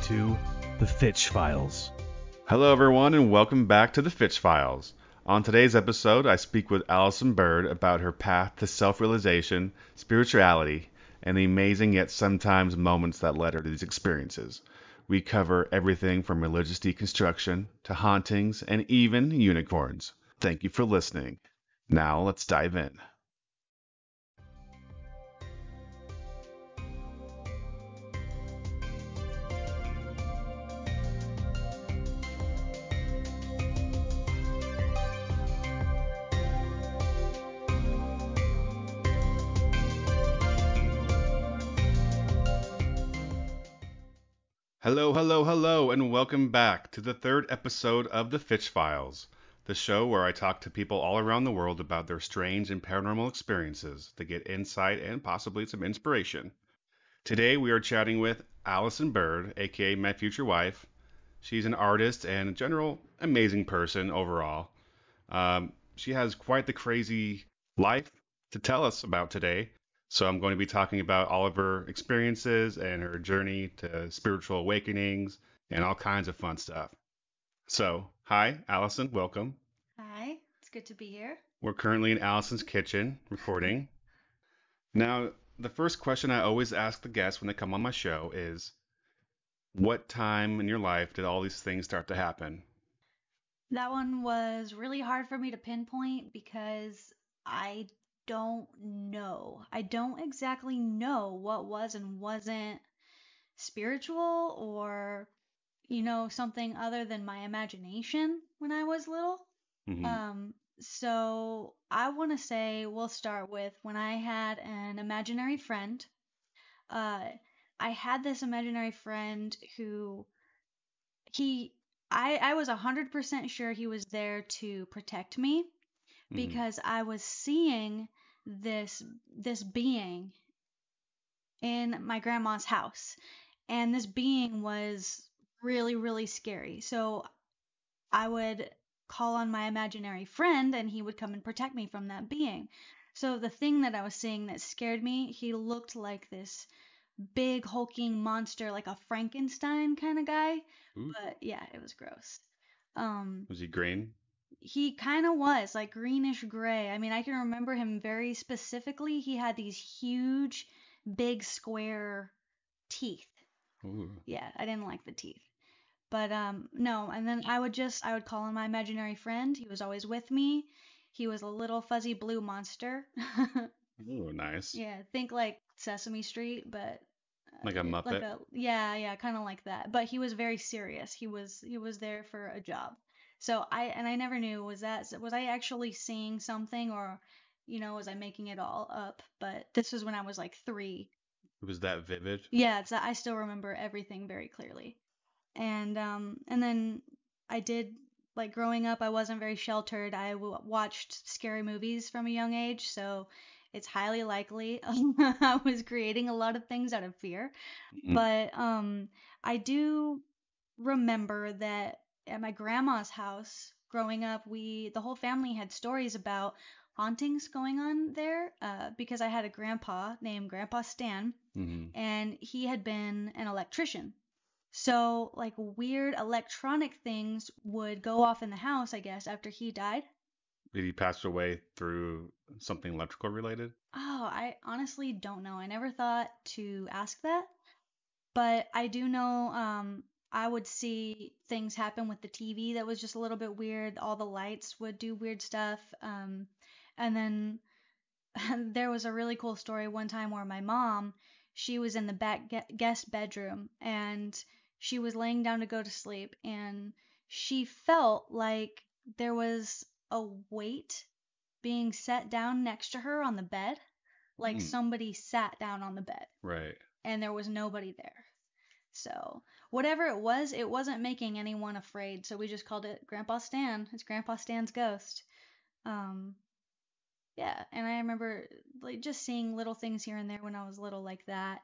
to the Fitch Files. Hello, everyone, and welcome back to the Fitch Files. On today's episode, I speak with Allison Bird about her path to self-realization, spirituality, and the amazing yet sometimes moments that led her to these experiences. We cover everything from religious deconstruction to hauntings and even unicorns. Thank you for listening. Now let's dive in. Hello, and welcome back to the third episode of the Fitch Files, the show where I talk to people all around the world about their strange and paranormal experiences to get insight and possibly some inspiration. Today we are chatting with Allison Bird, aka my future wife. She's an artist and a general amazing person overall. She has quite the crazy life to tell us about today. So I'm going to be talking about all of her experiences and her journey to spiritual awakenings and all kinds of fun stuff. So, hi, Allison, welcome. Hi, it's good to be here. We're currently in Allison's kitchen recording. Now, the first question I always ask the guests when they come on my show is, what time in your life did all these things start to happen? That one was really hard for me to pinpoint because I don't know. I don't exactly know what was and wasn't spiritual or, something other than my imagination when I was little. Hmm. So I want to say we'll start with when I had an imaginary friend. Uh, I had this imaginary friend who he I was 100% sure he was there to protect me Hmm. because I was seeing this being in my grandma's house, and this being was really really scary. So I would call on my imaginary friend and he would come and protect me from that being. So the thing that I was seeing that scared me, he looked like this big hulking monster, like a Frankenstein kind of guy. Ooh, But yeah, it was gross. Um, was he green? he kind of was like greenish gray. I mean, I can remember him very specifically. He had these huge, big square teeth. Ooh. Yeah, I didn't like the teeth. But no, and then I would call on my imaginary friend. He was always with me. He was a little fuzzy blue monster. Ooh, nice. Yeah, think like Sesame Street, but Like a like Muppet? a yeah, kind of like that. But he was very serious. He was there for a job. So I never knew, was I actually seeing something, or was I making it all up? But this was when I was like 3. It was that vivid? Yeah, I still remember everything very clearly. And then I did, like, growing up, I wasn't very sheltered. I watched scary movies from a young age, so it's highly likely I was creating a lot of things out of fear. Mhm. But I do remember that at my grandma's house growing up, the whole family had stories about hauntings going on there, because I had a grandpa named Grandpa Stan, Mhm. and he had been an electrician. So, like, weird electronic things would go off in the house, I guess, after he died. Did he pass away through something electrical related? Oh, I honestly don't know. I never thought to ask that, but I do know I would see things happen with the TV that was just a little bit weird. All the lights would do weird stuff. And then there was a really cool story one time where my mom, she was in the back guest bedroom, and she was laying down to go to sleep, and she felt like there was a weight being set down next to her on the bed, like Hmm. somebody sat down on the bed Right. and there was nobody there. So, whatever it wasn't making anyone afraid, so we just called it Grandpa Stan. It's Grandpa Stan's ghost. Um, Yeah, and I remember, like, just seeing little things here and there when I was little like that.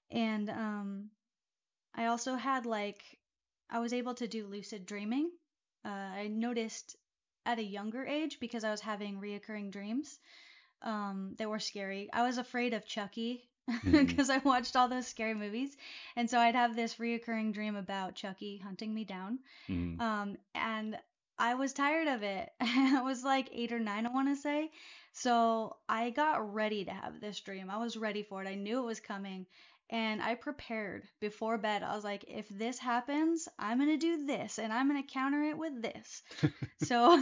And I also had, like, I was able to do lucid dreaming. I noticed at a younger age because I was having reoccurring dreams. They were scary. I was afraid of Chucky because I watched all those scary movies. And so I'd have this reoccurring dream about Chucky hunting me down. And I was tired of it. I was like 8 or 9, I want to say. So I got ready to have this dream. I was ready for it. I knew it was coming. And I prepared before bed. I was like, if this happens, I'm going to do this and I'm going to counter it with this. So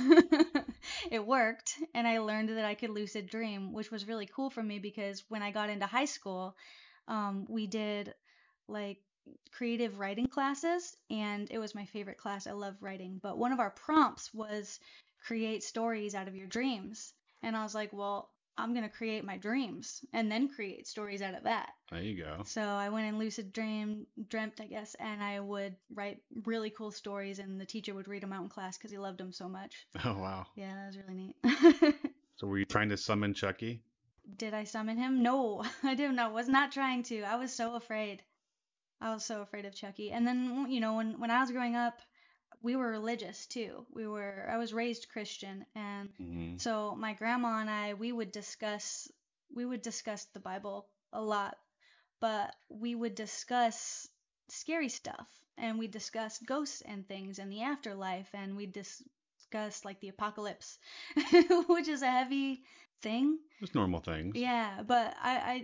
it worked. And I learned that I could lucid dream, which was really cool for me because when I got into high school, we did like creative writing classes, and it was my favorite class. I love writing, but one of our prompts was create stories out of your dreams. And I was like, well, I'm going to create my dreams and then create stories out of that. There you go. So I went and dreamt, I guess, and I would write really cool stories, and the teacher would read them out in class because he loved them so much. Oh, wow. Yeah, that was really neat. So were you trying to summon Chucky? Did I summon him? No, I didn't. I was not trying to. I was so afraid. I was so afraid of Chucky. And then, when I was growing up, we were religious too. I was raised Christian, and so my grandma and I, we would discuss the Bible a lot, but we would discuss scary stuff, and we discuss ghosts and things and the afterlife, and we discuss like the apocalypse, which is a heavy thing. Just normal things. Yeah, but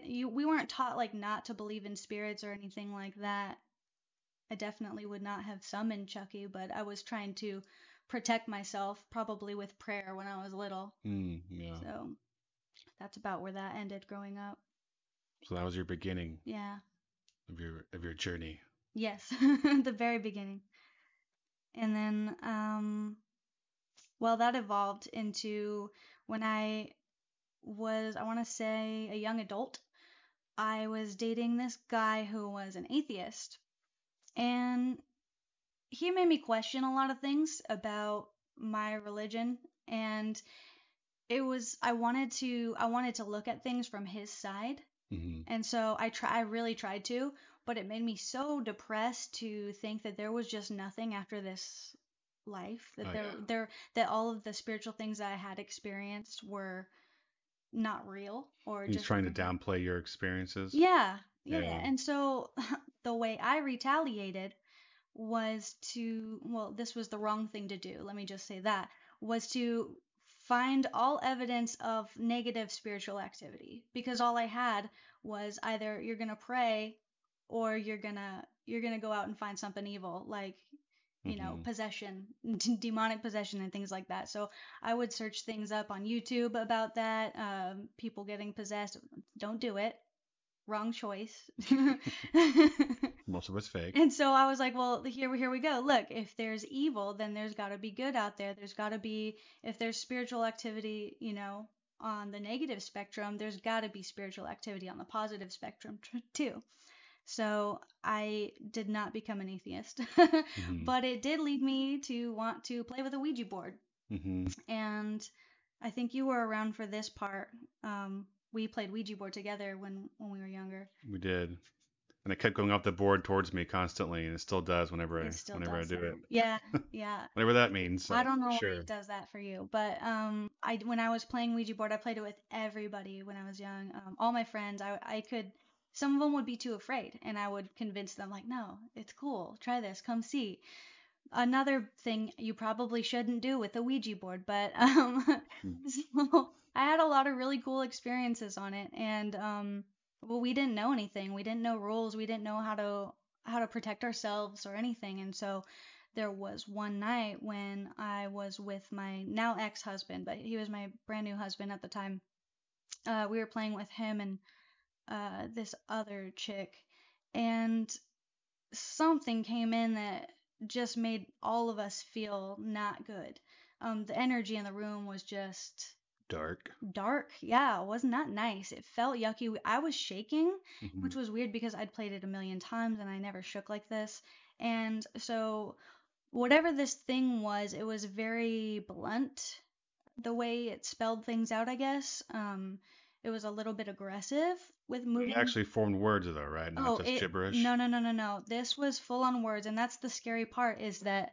we weren't taught like not to believe in spirits or anything like that. I definitely would not have summoned Chucky, but I was trying to protect myself, probably with prayer when I was little. Yeah. So that's about where that ended growing up. So that was your beginning. Yeah. Of your journey. Yes, the very beginning. And then, well, that evolved into when I was, I want to say, a young adult. I was dating this guy who was an atheist, and he made me question a lot of things about my religion, and I wanted to look at things from his side. And so I really tried to, but it made me so depressed to think that there was just nothing after this life, that that all of the spiritual things that I had experienced were not real, or He's just trying to downplay your experiences. Yeah. And so the way I retaliated was well, this was the wrong thing to do, let me just say that, was to find all evidence of negative spiritual activity, because all I had was either you're going to pray or you're going to go out and find something evil, like possession, demonic possession and things like that. So I would search things up on YouTube about that, people getting possessed. Don't do it. Wrong choice. Most of it's fake. And so I was like, well, here we go. Look, if there's evil, then there's got to be good out there. There's got to be, if there's spiritual activity, on the negative spectrum, there's got to be spiritual activity on the positive spectrum too. So I did not become an atheist, but it did lead me to want to play with a Ouija board. And I think you were around for this part. We played Ouija board together when we were younger. We did. And it kept going off the board towards me constantly, and it still does whenever I do it. Yeah. Whatever that means. So, I don't know why it does that for you, but when I was playing Ouija board, I played it with everybody when I was young. All my friends, I could. Some of them would be too afraid, and I would convince them, like, no, it's cool. Try this. Come see. Another thing you probably shouldn't do with a Ouija board, but so I had a lot of really cool experiences on it, and well, we didn't know anything. We didn't know rules. We didn't know how to protect ourselves or anything. And so there was one night when I was with my now ex-husband, but he was my brand new husband at the time. We were playing with him and this other chick, and something came in that just made all of us feel not good. The energy in the room was just dark. Yeah, it was not nice. It felt yucky. I was shaking, which was weird because I'd played it a million times and I never shook like this. And so whatever this thing was, it was very blunt, the way it spelled things out, I guess. It was a little bit aggressive with moving. It actually formed words though, right? Not just gibberish. No. This was full on words, and that's the scary part, is that,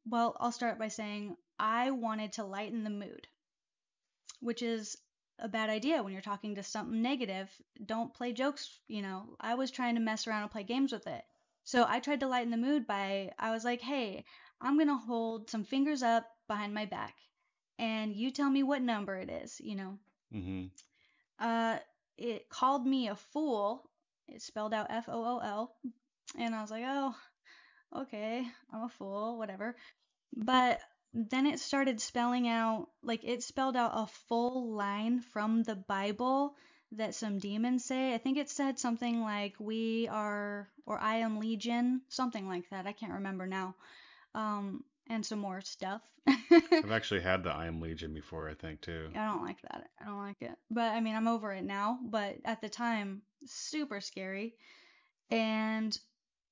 well, I'll start by saying I wanted to lighten the mood, which is a bad idea when you're talking to something negative. Don't play jokes, you know. I was trying to mess around and play games with it. So I tried to lighten the mood I was like, hey, I'm going to hold some fingers up behind my back and you tell me what number it is, you know. Mm-hmm. It called me a fool. It spelled out Fool. And I was like, oh, okay, I'm a fool, whatever. But then it started spelling out, like it spelled out a full line from the Bible that some demons say. I think it said something like, we are, or I am legion, something like that. I can't remember now. And some more stuff. I've actually had the I Am Legion before, I think, too. I don't like that. I don't like it. But I mean, I'm over it now. But at the time, super scary. And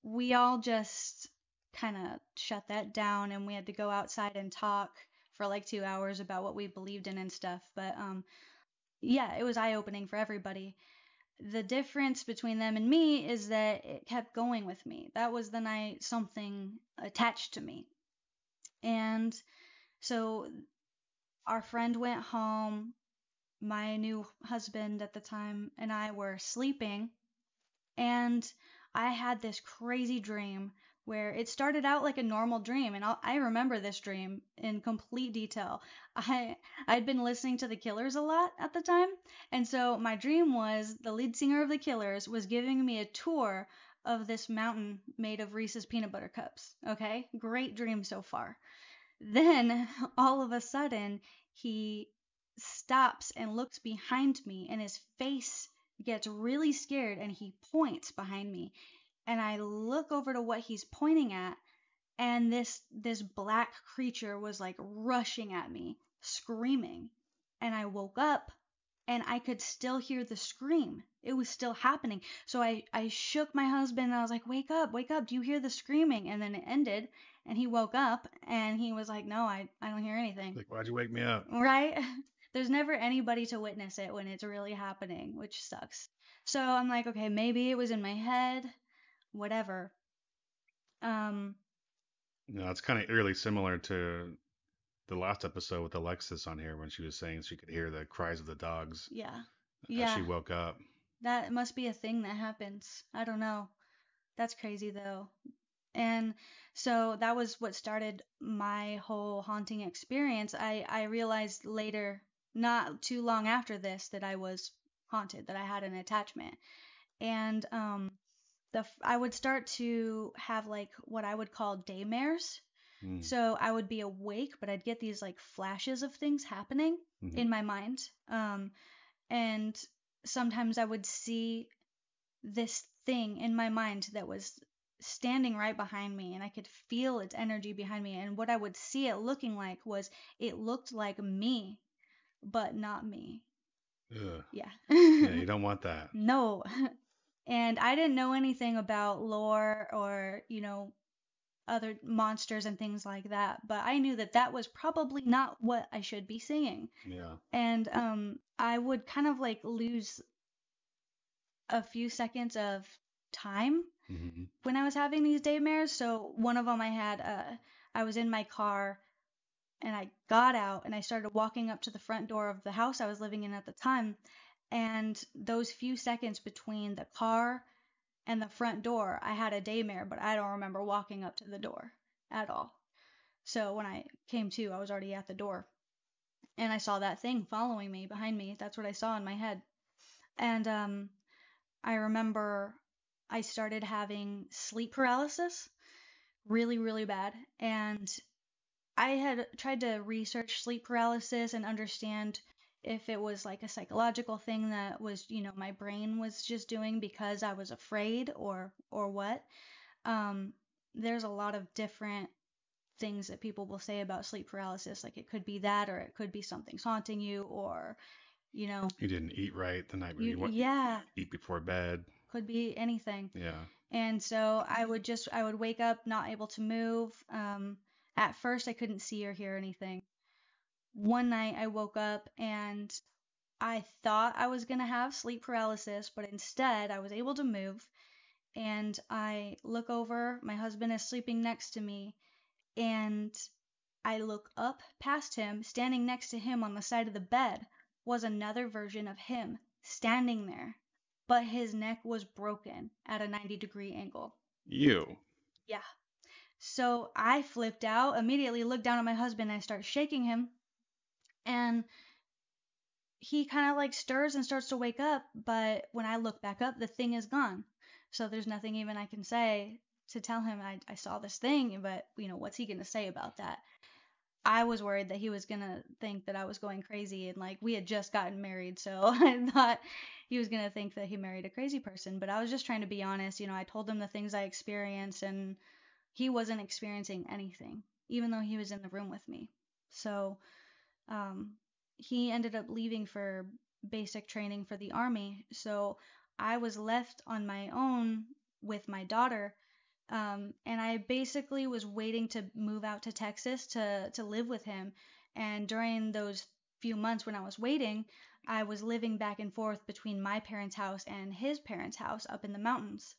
we all just kind of shut that down and we had to go outside and talk for like 2 hours about what we believed in and stuff. But yeah, it was eye-opening for everybody. The difference between them and me is that it kept going with me. That was the night something attached to me. And so our friend went home. My new husband at the time and I were sleeping, and I had this crazy dream where it started out like a normal dream, and I remember this dream in complete detail. I'd been listening to the Killers a lot at the time, and so my dream was the lead singer of the Killers was giving me a tour of this mountain made of Reese's peanut butter cups. Okay, great dream so far. Then all of a sudden he stops and looks behind me, and his face gets really scared and he points behind me, and I look over to what he's pointing at, and this black creature was like rushing at me screaming, and I woke up and I could still hear the scream. It was still happening. So I shook my husband and I was like, wake up, do you hear the screaming? And then it ended and he woke up and he was like, no, I don't hear anything. Like, why'd you wake me up? Right? There's never anybody to witness it when it's really happening, which sucks. So I'm like, okay, maybe it was in my head, whatever. No, it's kind of eerily similar to the last episode with Alexis on here when she was saying she could hear the cries of the dogs Yeah. as Yeah. she woke up. That must be a thing that happens. I don't know. That's crazy though. And so that was what started my whole haunting experience. I realized later, not too long after this, that I was haunted, that I had an attachment. And I would start to have like what I would call daymares. Mm. So I would be awake, but I'd get these like flashes of things happening Mm-hmm. in my mind. And sometimes I would see this thing in my mind that was standing right behind me, and I could feel its energy behind me. And what I would see it looking like was it looked like me, but not me. Ugh. Yeah. Yeah, you don't want that. No. And I didn't know anything about lore or, you know, other monsters and things like that, but I knew that that was probably not what I should be seeing. Yeah. And I would kind of like lose a few seconds of time Mm-hmm. when I was having these daymares. So one of them I was in my car and I got out and I started walking up to the front door of the house I was living in at the time. And those few seconds between the car and the front door, I had a daymare, but I don't remember walking up to the door at all. So when I came to, I was already at the door. And I saw that thing following me behind me. That's what I saw in my head. And I remember I started having sleep paralysis, really, really bad. And I had tried to research sleep paralysis and understand if it was like a psychological thing that was, you know, my brain was just doing because I was afraid or what. There's a lot of different things that people will say about sleep paralysis. Like it could be that, or it could be something's haunting you, or, you know, You didn't eat right the night before. yeah, Eat before bed. could be anything. Yeah. And so I would wake up not able to move. At first I couldn't see or hear anything. One night I woke up and I thought I was going to have sleep paralysis, but instead I was able to move. And I look over, my husband is sleeping next to me, and I look up past him, standing next to him on the side of the bed was another version of him standing there, but his neck was broken at a 90-degree angle. You. Yeah. So I flipped out, immediately looked down at my husband, and I start shaking him. And he kind of like stirs and starts to wake up, but when I look back up, the thing is gone. So there's nothing even I can say to tell him I saw this thing, but what's he going to say about that? I was worried that he was going to think that I was going crazy, and like we had just gotten married, so I thought he was going to think that he married a crazy person, but I was just trying to be honest. I told him the things I experienced, and he wasn't experiencing anything, even though he was in the room with me. So, he ended up leaving for basic training for the army. So I was left on my own with my daughter. And I basically was waiting to move out to Texas to live with him. And during those few months when I was waiting, I was living back and forth between my parents' house and his parents' house up in the mountains.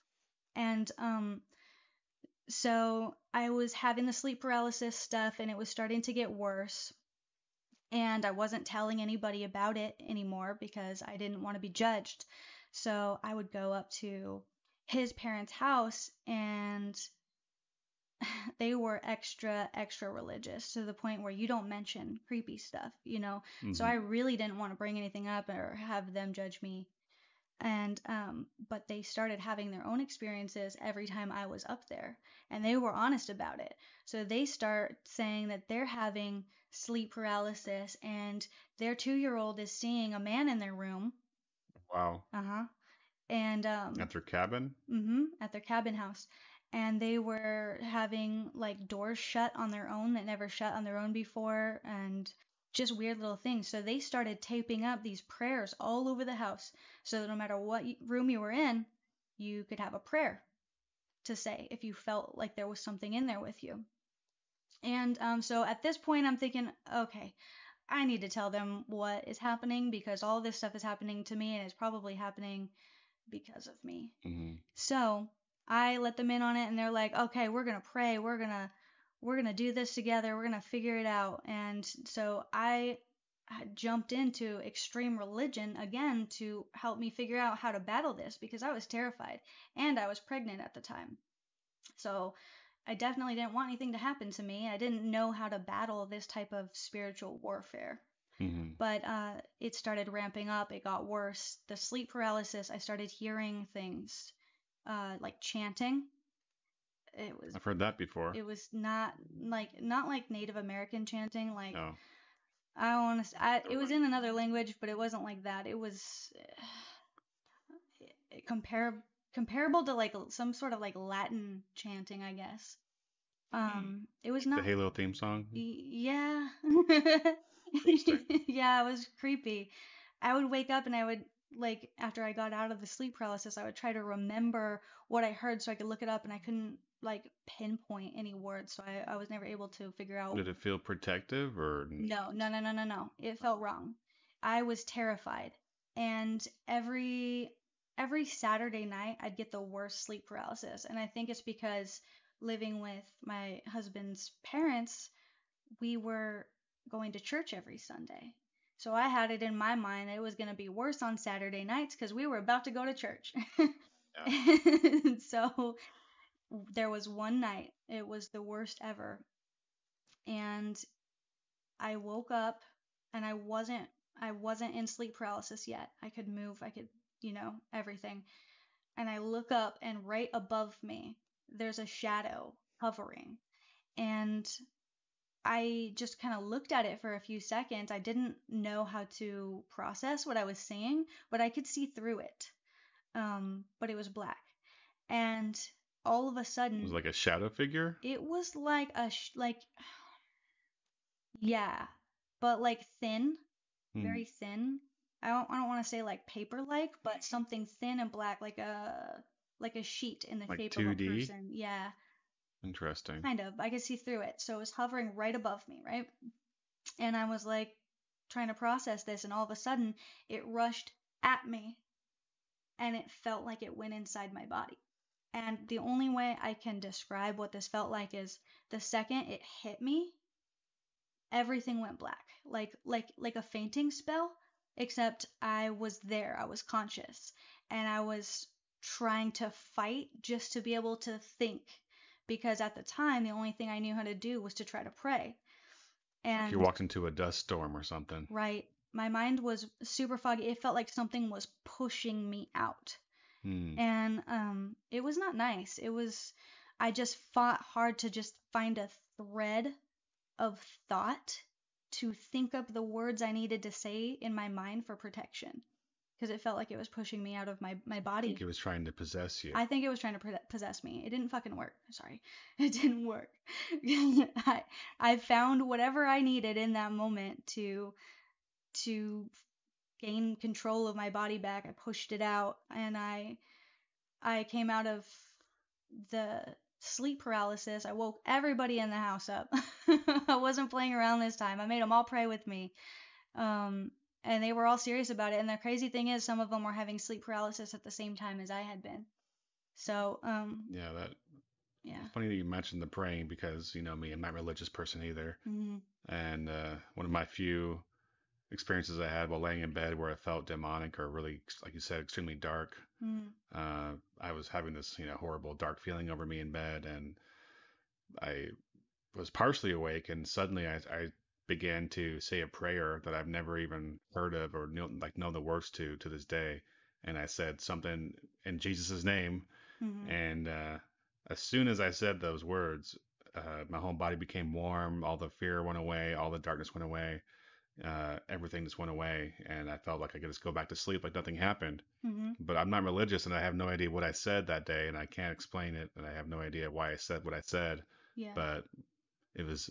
And so I was having the sleep paralysis stuff, and it was starting to get worse. And I wasn't telling anybody about it anymore because I didn't want to be judged. So I would go up to his parents' house, and they were extra religious, to the point where you don't mention creepy stuff. So I really didn't want to bring anything up or have them judge me. And but they started having their own experiences every time I was up there, and they were honest about it. So they start saying that they're having sleep paralysis, and their 2-year-old is seeing a man in their room. Wow. And at their cabin? At their cabin house. And they were having like doors shut on their own that never shut on their own before, and just weird little things. So they started taping up these prayers all over the house, so that no matter what room you were in, you could have a prayer to say if you felt like there was something in there with you. And so at this point, I'm thinking, okay, I need to tell them what is happening, because all this stuff is happening to me, and it's probably happening because of me. So I let them in on it, and they're like, okay, we're gonna pray, we're gonna do this together, we're gonna figure it out. And so I jumped into extreme religion again to help me figure out how to battle this, because I was terrified, and I was pregnant at the time. So I definitely didn't want anything to happen to me. I didn't know how to battle this type of spiritual warfare. But it started ramping up. It got worse. The sleep paralysis, I started hearing things like chanting. I've heard that before. It was not like Native American chanting. Like, no. I want to. It was in another language, but it wasn't like that. It was comparable to like some sort of like Latin chanting, I guess. It was not the Halo theme song. Yeah. Yeah, it was creepy. I would wake up, and I would, like, after I got out of the sleep paralysis, I would try to remember what I heard so I could look it up, and I couldn't like pinpoint any words, so I was never able to figure out. Did it feel protective or? No. It felt wrong. I was terrified, and every Saturday night I'd get the worst sleep paralysis, and I think it's because living with my husband's parents, we were going to church every Sunday. So I had it in my mind that it was going to be worse on Saturday nights because we were about to go to church. So there was one night, it was the worst ever. And I woke up, and I wasn't in sleep paralysis yet. I could move, I could, everything. And I look up, and right above me, there's a shadow hovering. And I just kind of looked at it for a few seconds. I didn't know how to process what I was seeing, but I could see through it. But it was black. And all of a sudden, it was like a shadow figure? It was like yeah, but like thin, very thin. I don't want to say like paper-like, but something thin and black, like a sheet in the like shape 2D? Of a person. Yeah. Interesting. Kind of. I could see through it. So it was hovering right above me, right? And I was like trying to process this, and all of a sudden it rushed at me, and it felt like it went inside my body. And the only way I can describe what this felt like is the second it hit me, everything went black. Like a fainting spell. except I was there. I was conscious, and I was trying to fight just to be able to think, because at the time the only thing I knew how to do was to try to pray. Like you And walked into a dust storm or something. right, my mind was super foggy. It felt like something was pushing me out. Hmm. And it was not nice. I just fought hard to just find a thread of thought to think up the words I needed to say in my mind for protection, because it felt like it was pushing me out of my I body. think it was trying to possess you. I think it was trying to possess me. It didn't fucking work. Sorry. It didn't work. I found whatever I needed in that moment to gain control of my body back. I pushed it out, and I came out of the sleep paralysis. I woke everybody in the house up. I wasn't playing around this time. I made them all pray with me. And they were all serious about it. And the crazy thing is, some of them were having sleep paralysis at the same time as I had been. So, Yeah, yeah. it's funny that you mentioned the praying because, you know me, I'm not a religious person either. Mm-hmm. And one of my few experiences I had while laying in bed where I felt demonic or really, like you said, extremely dark. Mm-hmm. I was having this, horrible dark feeling over me in bed, and I was partially awake, and suddenly I began to say a prayer that I've never even heard of or know the words to this day. And I said something in Jesus' name, Mm-hmm. and as soon as I said those words, my whole body became warm. All the fear went away. All the darkness went away. Everything just went away, and I felt like I could just go back to sleep like nothing happened. Mm-hmm. But I'm not religious, and I have no idea what I said that day, and I can't explain it, and I have no idea why I said what I said. Yeah. But it was,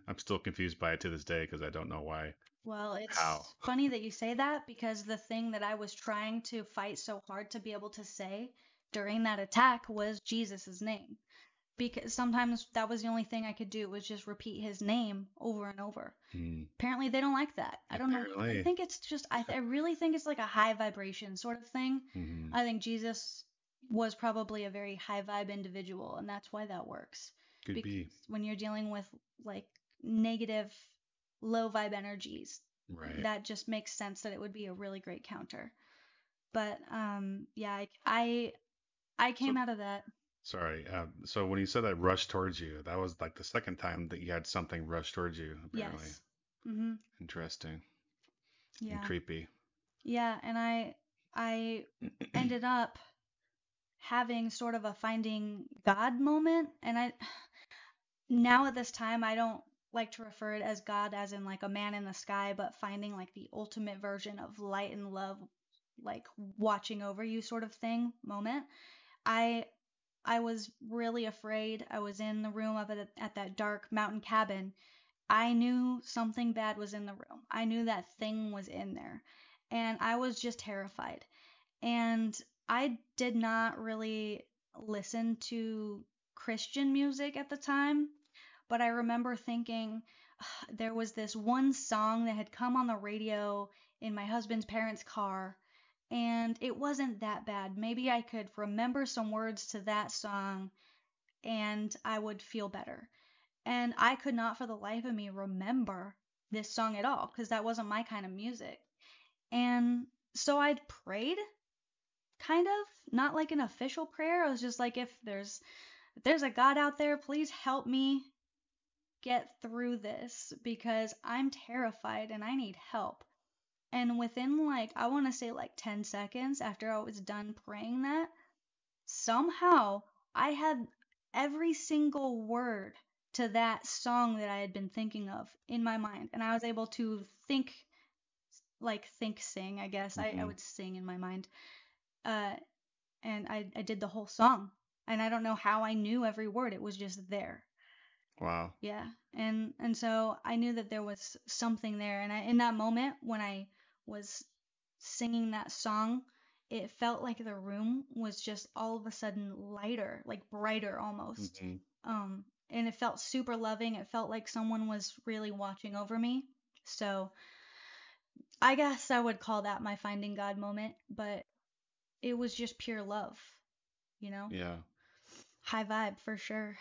I'm still confused by it to this day because I don't know why. Well, How? it's funny that you say that, because the thing that I was trying to fight so hard to be able to say during that attack was Jesus' name. Because sometimes that was the only thing I could do, was just repeat his name over and over. Hmm. Apparently they don't like that. I don't know. I Apparently. think it's just, I really think it's like a high vibration sort of thing. Hmm. I think Jesus was probably a very high vibe individual, and that's why that works. Could Because be. when you're dealing with like negative, low vibe energies, Right. that just makes sense that it would be a really great counter. But yeah, I So, came out of that. sorry. So when you said that rush towards you, that was like the second time that you had something rush towards you, apparently. Yes. Mhm. Interesting and Yeah. creepy. Yeah, and I ended up having sort of a finding God moment, and I now at this time I don't like to refer it as God as in like a man in the sky, but finding like the ultimate version of light and love, like watching over you sort of thing moment. I I was really afraid. I was in the room up at that dark mountain cabin. I knew something bad was in the room. I knew that thing was in there. And I was just terrified. And I did not really listen to Christian music at the time, but I remember thinking, there was this one song that had come on the radio in my husband's parents' car, and it wasn't that bad. Maybe I could remember some words to that song and I would feel better. And I could not for the life of me remember this song at all, because that wasn't my kind of music. And so I'd prayed, kind of, not like an official prayer. I was just like, if there's a God out there, please help me get through this, because I'm terrified and I need help. And within like, I want to say like 10 seconds after I was done praying that, somehow I had every single word to that song that I had been thinking of in my mind. And I was able to sing, I guess. I Hmm. would sing in my mind. Uh, and I did the whole song. And I don't know how I knew every word. It was just there. Wow. Yeah. And so I knew that there was something there. And in that moment when I was singing that song, it felt like the room was just all of a sudden lighter, like brighter almost. Hmm. And it felt super loving. It felt like someone was really watching over me. So I guess I would call that my finding God moment, but it was just pure love, you know? Yeah. High vibe for sure.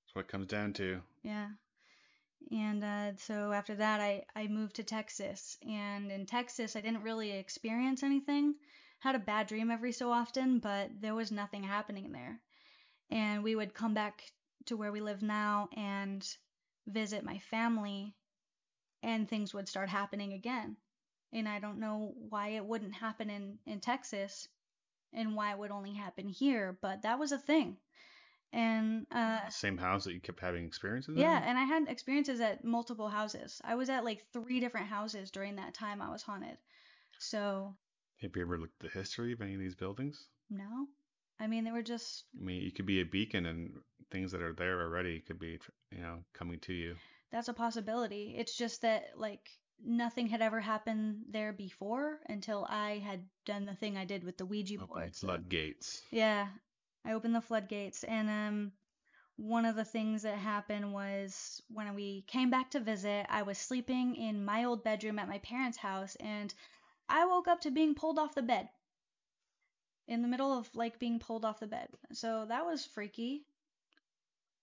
That's what it comes down to. Yeah. And so after that, I moved to Texas. And in Texas, I didn't really experience anything. Had a bad dream every so often, but there was nothing happening there. And we would come back to where we live now and visit my family, and things would start happening again. And I don't know why it wouldn't happen in Texas and why it would only happen here, but that was a thing. And The same house that you kept having experiences yeah, in? and I had experiences at multiple houses. I was at like 3 different houses during that time I was haunted. So, Have you ever looked at the history of any of these buildings? no. I mean, they were just, I mean, you could be a beacon, and things that are there already could be, coming to you. that's a possibility. It's just that, like, nothing had ever happened there before until I had done the thing I did with the Ouija Open board. So, floodgates. yeah, I opened the floodgates, and one of the things that happened was when we came back to visit, I was sleeping in my old bedroom at my parents' house, and I woke up to being pulled off the bed in the middle of like being pulled off the bed. So that was freaky.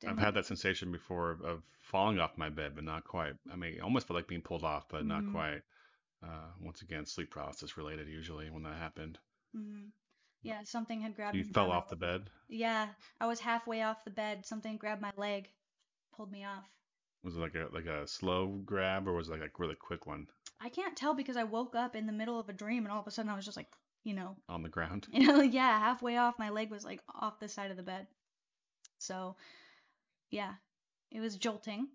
I've had that sensation before of falling off my bed, but not quite. I mean, almost felt like being pulled off, but not Mm-hmm. quite. Once again, sleep paralysis related usually when that happened. Mm-hmm. Yeah, something had So grabbed you me by fell my off the leg. bed? Yeah, I was halfway off the bed. Something grabbed my leg, pulled me off. Was it like a slow grab or was it like a really quick one I can't tell because I woke up in the middle of a dream and all of a sudden I was just like, on the ground? yeah, halfway off. My leg was like off the side of the bed. So, yeah, it was jolting.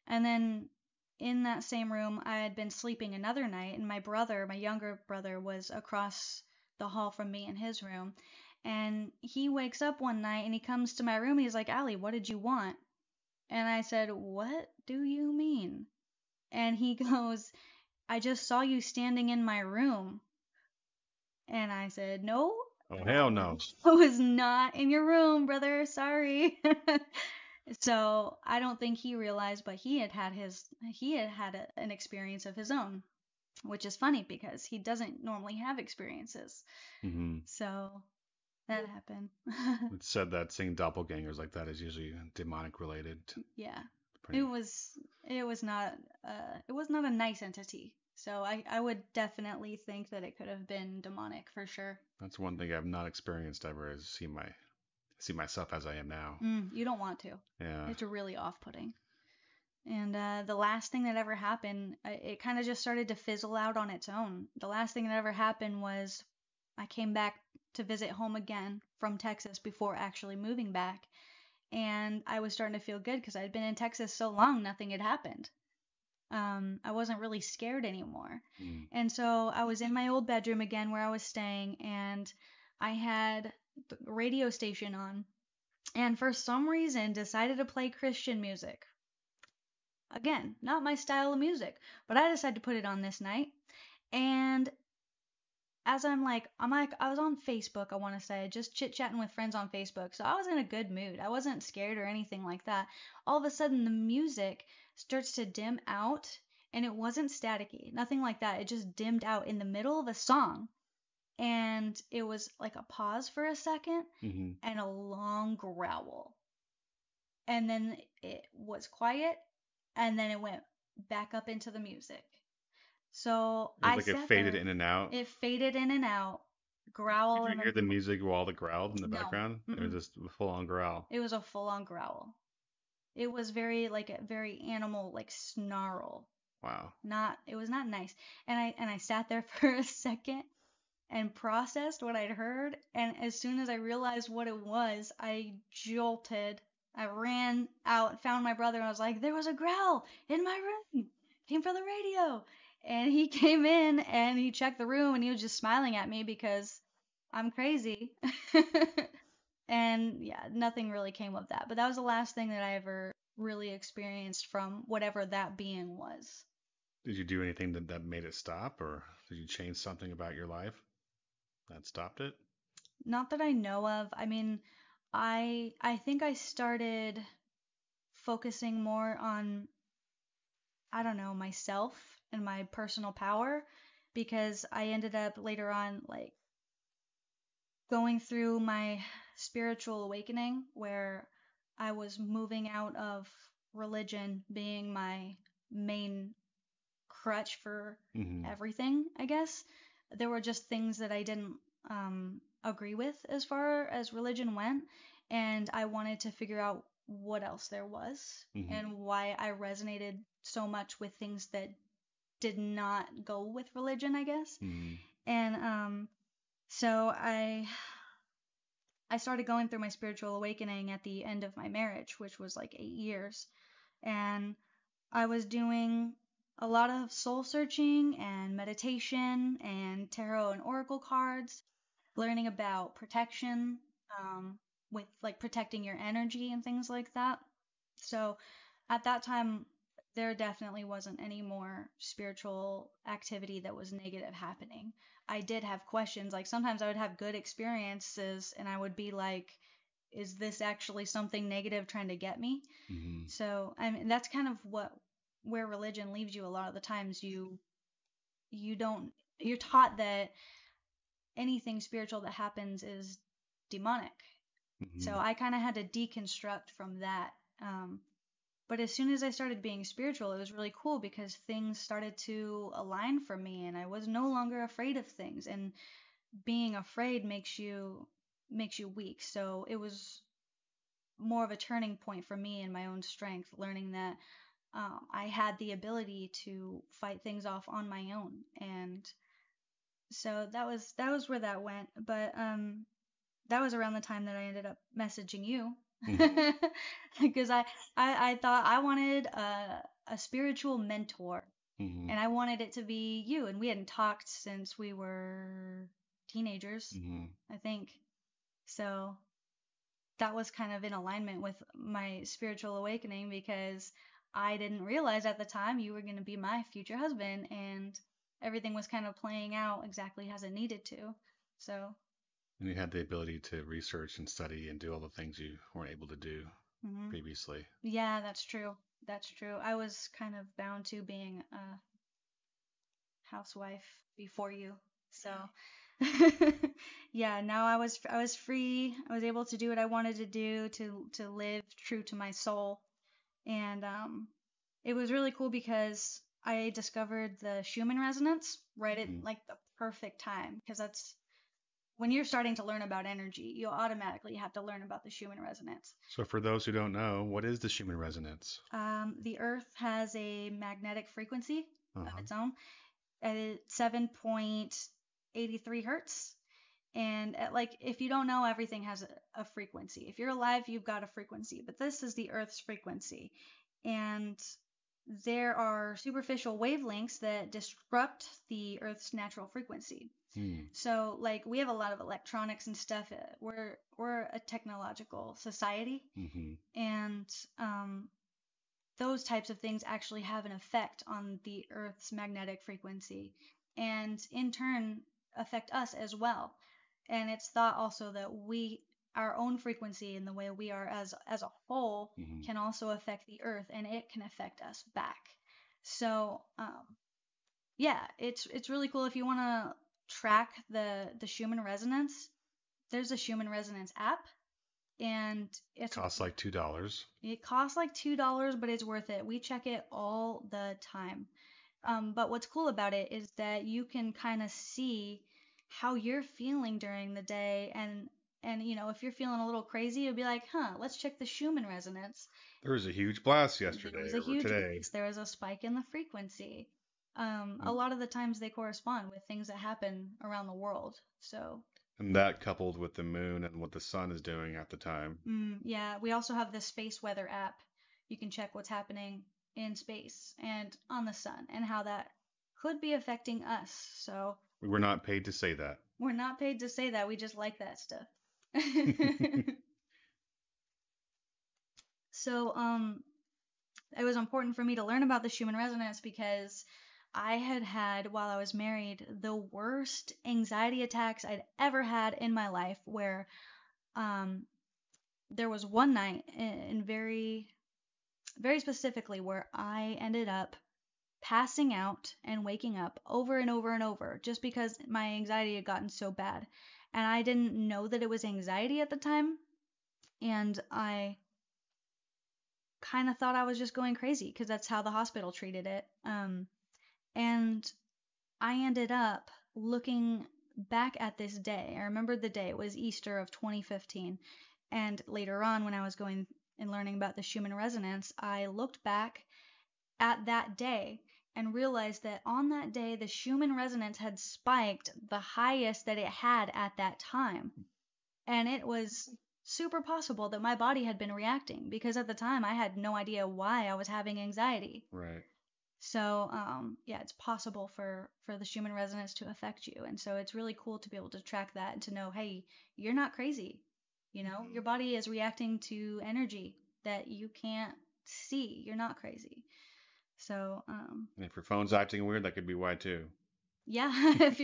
And then in that same room, I had been sleeping another night, and my brother, my younger brother, was across the hall from me in his room. And he wakes up one night and he comes to my room. He's like, Allie, what did you want? And I said, what do you mean? And he goes, I just saw you standing in my room. And I said, no, Oh, hell no. I was not in your room, brother. Sorry. So I don't think he realized, but he had had an experience of his own, which is funny because he doesn't normally have experiences. Hmm. So that happened. It's said that seeing doppelgangers like that is usually demonic related. Yeah, it Pretty. was it was not a nice entity. So I would definitely think that it could have been demonic for sure. That's one thing I've not experienced ever is see myself as I am now. You don't want to. Yeah. It's really off-putting. And the last thing that ever happened, it kind of just started to fizzle out on its own. The last thing that ever happened was I came back to visit home again from Texas before actually moving back. And I was starting to feel good because I'd been in Texas so long, nothing had happened. I wasn't really scared anymore. Mm. And so I was in my old bedroom again where I was staying, and I had the radio station on, and for some reason decided to play Christian music. Again, not my style of music, but I decided to put it on this night. And as I was on Facebook, I want to say, just chit chatting with friends on Facebook. So I was in a good mood. I wasn't scared or anything like that. All of a sudden, the music starts to dim out, and it wasn't staticky, nothing like that. It just dimmed out in the middle of a song. And it was like a pause for a second Hmm. and a long growl. And then it was quiet, and then it went back up into the music. So It was I like it sat faded there. in and out. It faded in and out, Did growl you in hear the the music while the growl in the no. background? It was Mm-mm. just a full on growl. It was a full-on growl. It was very like a very animal like snarl. Wow. It was not nice. And I sat there for a second and processed what I'd heard, and as soon as I realized what it was, I jolted. I ran out, found my brother, and I was like, there was a growl in my room. Came from the radio. And he came in and he checked the room and he was just smiling at me because I'm crazy. And yeah, nothing really came of that. But that was the last thing that I ever really experienced from whatever that being was. Did you do anything that made it stop, or did you change something about your life that stopped it? Not that I know of. I mean, I think I started focusing more on, I don't know, myself and my personal power, because I ended up later on like going through my spiritual awakening where I was moving out of religion being my main crutch for Mm-hmm. everything, I guess. There were just things that I didn't agree with as far as religion went, and I wanted to figure out what else there was Mm-hmm. and why I resonated so much with things that did not go with religion, I guess. Mm-hmm. And so I started going through my spiritual awakening at the end of my marriage, which was like 8 years. And I was doing a lot of soul searching and meditation and tarot and oracle cards, learning about protection, with like protecting your energy and things like that. So at that time, there definitely wasn't any more spiritual activity that was negative happening. I did have questions. Like sometimes I would have good experiences and I would be like, is this actually something negative trying to get me? Mm-hmm. So I mean that's kind of where religion leaves you a lot of the times. You don't you're taught that anything spiritual that happens is demonic. Mm-hmm. So I kind of had to deconstruct from that. But as soon as I started being spiritual, it was really cool because things started to align for me and I was no longer afraid of things. And being afraid makes you weak. So it was more of a turning point for me in my own strength, learning that I had the ability to fight things off on my own. And so that was where that went. But that was around the time that I ended up messaging you. Mm-hmm. Because I thought I wanted a spiritual mentor Mm-hmm. and I wanted it to be you. And we hadn't talked since we were teenagers, Mm-hmm. I think. So that was kind of in alignment with my spiritual awakening because I didn't realize at the time you were going to be my future husband and everything was kind of playing out exactly as it needed to. So, And you had the ability to research and study and do all the things you weren't able to do mhm. previously. Yeah, that's true. That's true. I was kind of bound to being a housewife before you. So, yeah, now I was free. I was able to do what I wanted to do to live true to my soul. And it was really cool because I discovered the Schumann Resonance right at Mm-hmm. like the perfect time because that's when you're starting to learn about energy, you automatically have to learn about the Schumann Resonance. So, for those who don't know, what is the Schumann Resonance? The Earth has a magnetic frequency of Uh-huh. its own at 7.83 hertz. And like, if you don't know, everything has a frequency. If you're alive, you've got a frequency, but this is the Earth's frequency. And there are superficial wavelengths that disrupt the Earth's natural frequency. Mm. So, like, we have a lot of electronics and stuff. We're a technological society, Mm-hmm. and those types of things actually have an effect on the Earth's magnetic frequency, and in turn affect us as well. And it's thought also that our own frequency and the way we are as a whole Mm-hmm. can also affect the Earth, and it can affect us back. So yeah, it's really cool if you want to track the Schumann resonance. There's a Schumann resonance app, and Costs like $2. it costs like $2, but it's worth it. We check it all the time. But what's cool about it is that you can kind of see how you're feeling during the day, and if you're feeling a little crazy, you'll be like, let's check the Schumann resonance. There was a huge blast There yesterday was a or huge today. blast. There was a spike in the frequency. A lot of the times they correspond with things that happen around the world. So, And that coupled with the moon and what the sun is doing at the time. yeah, we also have the space weather app. You can check what's happening in space and on the sun and how that could be affecting us. So, We were not paid to say that. we're not paid to say that. We just like that stuff. So, it was important for me to learn about the Schumann resonance because I had while I was married, the worst anxiety attacks I'd ever had in my life where there was one night and very, very specifically where I ended up passing out and waking up over and over and over just because my anxiety had gotten so bad. And I didn't know that it was anxiety at the time. And I kind of thought I was just going crazy because that's how the hospital treated it. And I ended up looking back at this day. I remember the day. It was Easter of 2015. And later on, when I was going and learning about the Schumann Resonance, I looked back at that day and realized that on that day, the Schumann Resonance had spiked the highest that it had at that time. And it was super possible that my body had been reacting because at the time I had no idea why I was having anxiety. Right. So, yeah, it's possible for the Schumann Resonance to affect you. And so it's really cool to be able to track that and to know, hey, you're not crazy. You know, your body is reacting to energy that you can't see. You're not crazy. So, And if your phone's acting weird, that could be why too. yeah, if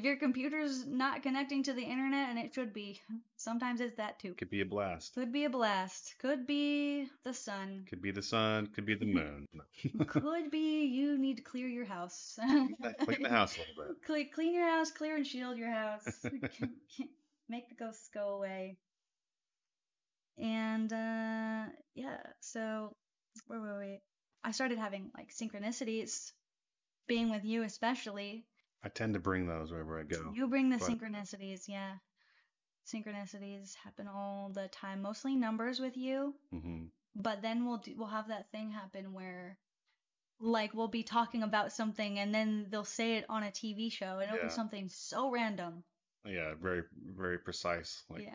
your computer's not connecting to the internet, and it should be, sometimes it's that too. Could be a blast. Could be a blast. Could be the sun. Could be the sun. Could be the moon. Could be you need to clear your house. Clean the house a little bit. Clean your house, clear and shield your house. Make the ghosts go away. And yeah, so where were we? I started having like synchronicities, being with you especially. I tend to bring those wherever I go. You bring the synchronicities, yeah. Synchronicities happen all the time, mostly numbers with you. Mm-hmm. But then we'll have that thing happen where, like, we'll be talking about something and then they'll say it on a TV show and it'll be something so random. Yeah, very, very precise. Like,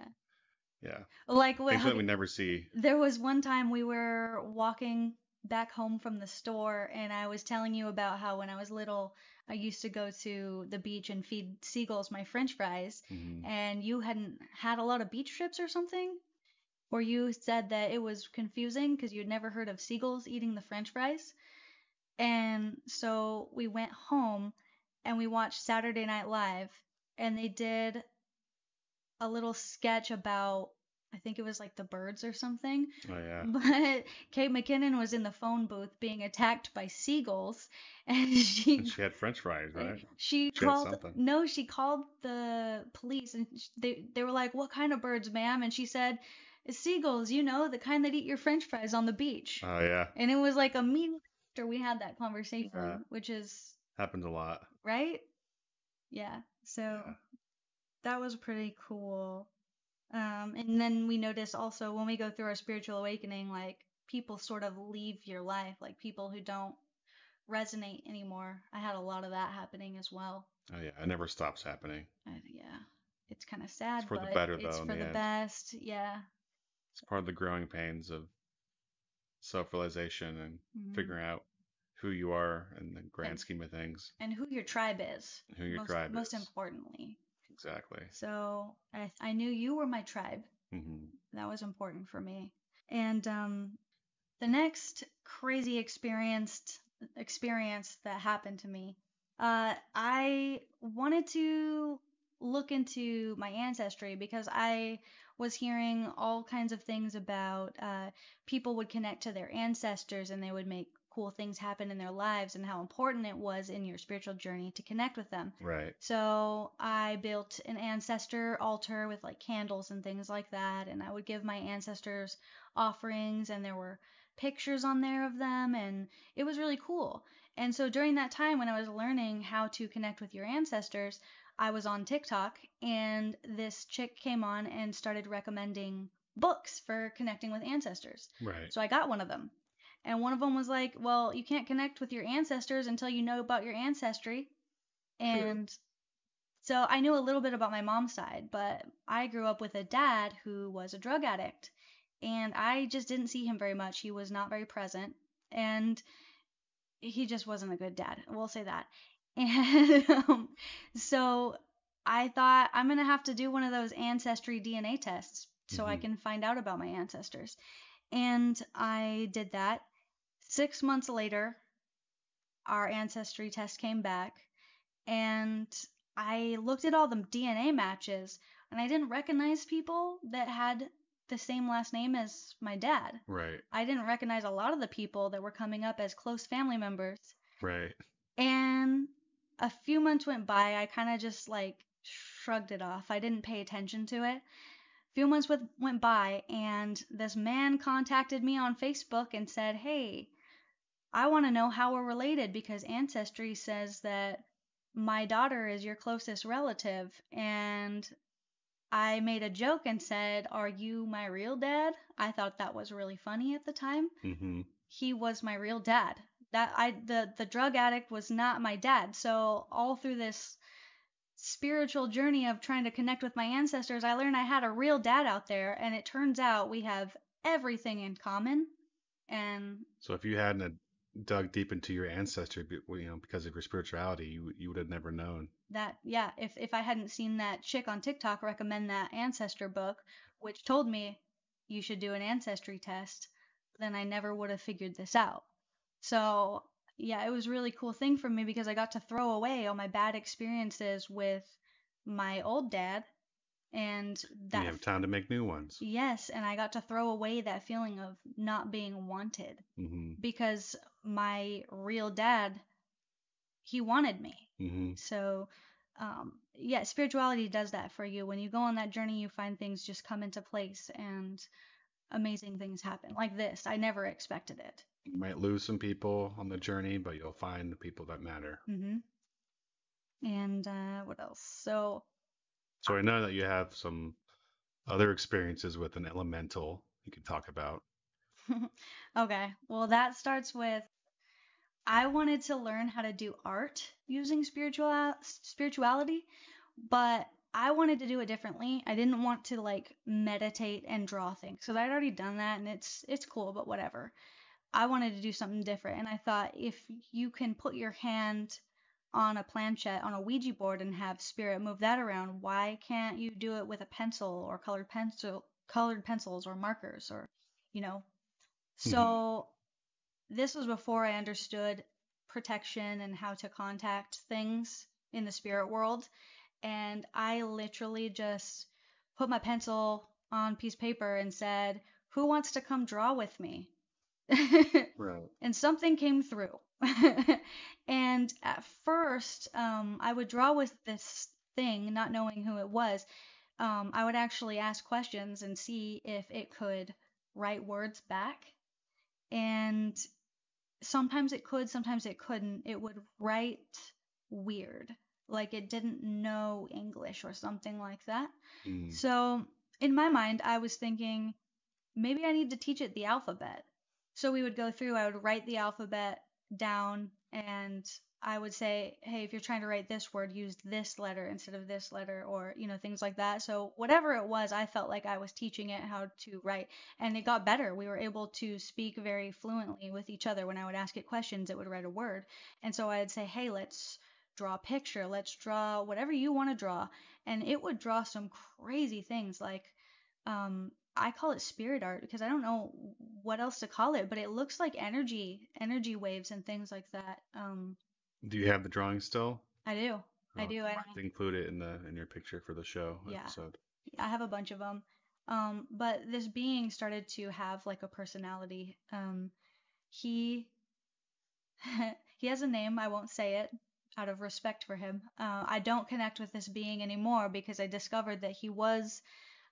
yeah. Like things that we never see. There was one time we were walking back home from the store and I was telling you about how when I was little I used to go to the beach and feed seagulls my French fries, and you hadn't had a lot of beach trips or something, or you said that it was confusing because you'd never heard of seagulls eating the French fries. And so we went home and we watched Saturday Night Live, and they did a little sketch about, I think it was like the birds or something. Oh, yeah. But Kate McKinnon was in the phone booth being attacked by seagulls, and she had French fries, right? She called the police, and they were like, "What kind of birds, ma'am?" And she said, "Seagulls, you know, the kind that eat your French fries on the beach." Oh, yeah. And it was like immediately after we had that conversation, which is happens a lot, right? Yeah. So that was pretty cool. And then we notice also when we go through our spiritual awakening, like people sort of leave your life, like people who don't resonate anymore. I had a lot of that happening as well. Oh yeah, it never stops happening. Yeah, it's kind of sad, it's for but the better, it's though, for the best. Yeah. It's part of the growing pains of self-realization and figuring out who you are in the grand scheme of things. And who your tribe is. Who your tribe is. Most importantly. Exactly. So I knew you were my tribe. That was important for me. And the next crazy experience that happened to me, I wanted to look into my ancestry because I was hearing all kinds of things about people would connect to their ancestors and they would make cool things happen in their lives and how important it was in your spiritual journey to connect with them. Right. So I built an ancestor altar with like candles and things like that, and I would give my ancestors offerings, and there were pictures on there of them, and it was really cool. And so during that time when I was learning how to connect with your ancestors, I was on TikTok, and this chick came on and started recommending books for connecting with ancestors. Right. So I got one of them. And one of them was like, well, you can't connect with your ancestors until you know about your ancestry. And so I knew a little bit about my mom's side, but I grew up with a dad who was a drug addict. And I just didn't see him very much. He was not very present. And he just wasn't a good dad. We'll say that. And so I thought I'm going to have to do one of those ancestry DNA tests so I can find out about my ancestors. And I did that. 6 months later, our ancestry test came back, and I looked at all the DNA matches, and I didn't recognize people that had the same last name as my dad. Right. I didn't recognize a lot of the people that were coming up as close family members. Right. And a few months went by. I kind of just like shrugged it off. I didn't pay attention to it. few months went by, and this man contacted me on Facebook and said, hey, I want to know how we're related because Ancestry says that my daughter is your closest relative. And I made a joke and said, are you my real dad? I thought that was really funny at the time. Mm-hmm. He was my real dad. The drug addict was not my dad. So all through this spiritual journey of trying to connect with my ancestors, I learned I had a real dad out there, and it turns out we have everything in common. And so if you hadn't dug deep into your ancestry, because of your spirituality, you would have never known. That, yeah, if I hadn't seen that chick on TikTok recommend that ancestor book, which told me you should do an ancestry test, then I never would have figured this out. So, yeah, it was a really cool thing for me because I got to throw away all my bad experiences with my old dad, and You have time to make new ones. yes, and I got to throw away that feeling of not being wanted Mm-hmm. because my real dad, he wanted me. Mm-hmm. So, yeah, spirituality does that for you. When you go on that journey, you find things just come into place and amazing things happen. Like this, I never expected it. You might lose some people on the journey, but you'll find the people that matter. Mm-hmm. And what else? So I know that you have some other experiences with an elemental you can talk about. okay, well, that starts with I wanted to learn how to do art using spirituality, but I wanted to do it differently. I didn't want to like meditate and draw things because I'd already done that and it's cool, but whatever. I wanted to do something different, and I thought if you can put your hand on a planchette on a Ouija board and have spirit move that around, why can't you do it with a pencil or colored pencils or markers or you know? So this was before I understood protection and how to contact things in the spirit world. And I literally just put my pencil on a piece of paper and said, who wants to come draw with me? Right. And something came through. And at first, I would draw with this thing, not knowing who it was. I would actually ask questions and see if it could write words back. And sometimes it could, sometimes it couldn't. It would write weird, like it didn't know English or something like that. Mm. So in my mind, I was thinking maybe I need to teach it the alphabet. So we would go through, I would write the alphabet down, and I would say, hey, if you're trying to write this word, use this letter instead of this letter, or, things like that. So whatever it was, I felt like I was teaching it how to write, and it got better. We were able to speak very fluently with each other. When I would ask it questions, it would write a word. And so I'd say, hey, let's draw a picture. Let's draw whatever you want to draw. And it would draw some crazy things like, I call it spirit art because I don't know what else to call it, but it looks like energy waves and things like that. Do you have the drawing still? I do. I do. I have to include it in your picture for the show episode. I have a bunch of them. But this being started to have like a personality. He he has a name. I won't say it out of respect for him. I don't connect with this being anymore because I discovered that he was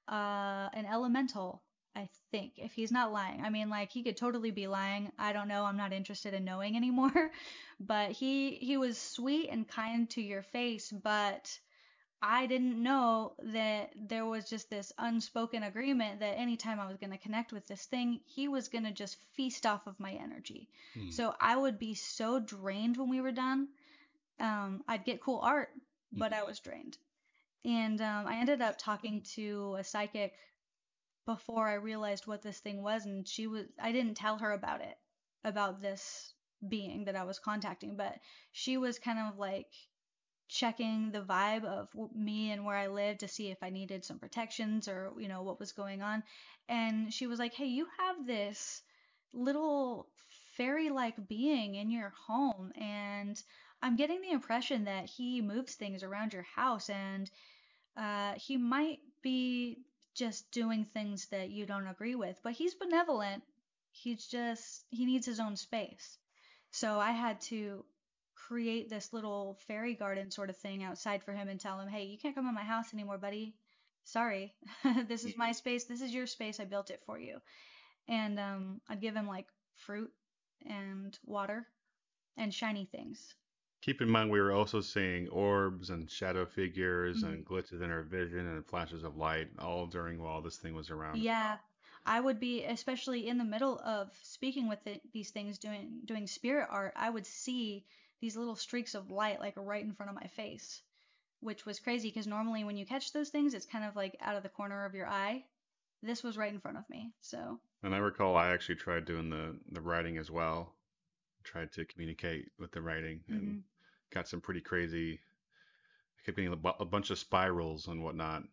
an elemental, I think, if he's not lying. I mean, like, he could totally be lying. I don't know. I'm not interested in knowing anymore. But he was sweet and kind to your face, but I didn't know that there was just this unspoken agreement that anytime I was going to connect with this thing, he was going to just feast off of my energy. So I would be so drained when we were done. I'd get cool art, but I was drained. And I ended up talking to a psychic before I realized what this thing was, and I didn't tell her about this being that I was contacting, but she was kind of like checking the vibe of me and where I lived to see if I needed some protections or, what was going on. And she was like, hey, you have this little fairy-like being in your home, and I'm getting the impression that he moves things around your house, and he might be just doing things that you don't agree with, but he's benevolent. He needs his own space. So I had to create this little fairy garden sort of thing outside for him and tell him, hey, you can't come in my house anymore, buddy. sorry, this is my space, this is your space, I built it for you. And I'd give him like fruit and water and shiny things. Keep in mind, we were also seeing orbs and shadow figures Mhm. and glitches in our vision and flashes of light all during while this thing was around. Yeah, I would be, especially in the middle of speaking with these things, doing spirit art. I would see these little streaks of light like right in front of my face, which was crazy because normally when you catch those things, it's kind of like out of the corner of your eye. This was right in front of me, so. And I recall I actually tried doing the writing as well. Tried to communicate with the writing and Mhm. got some pretty crazy. I kept getting a bunch of spirals and whatnot.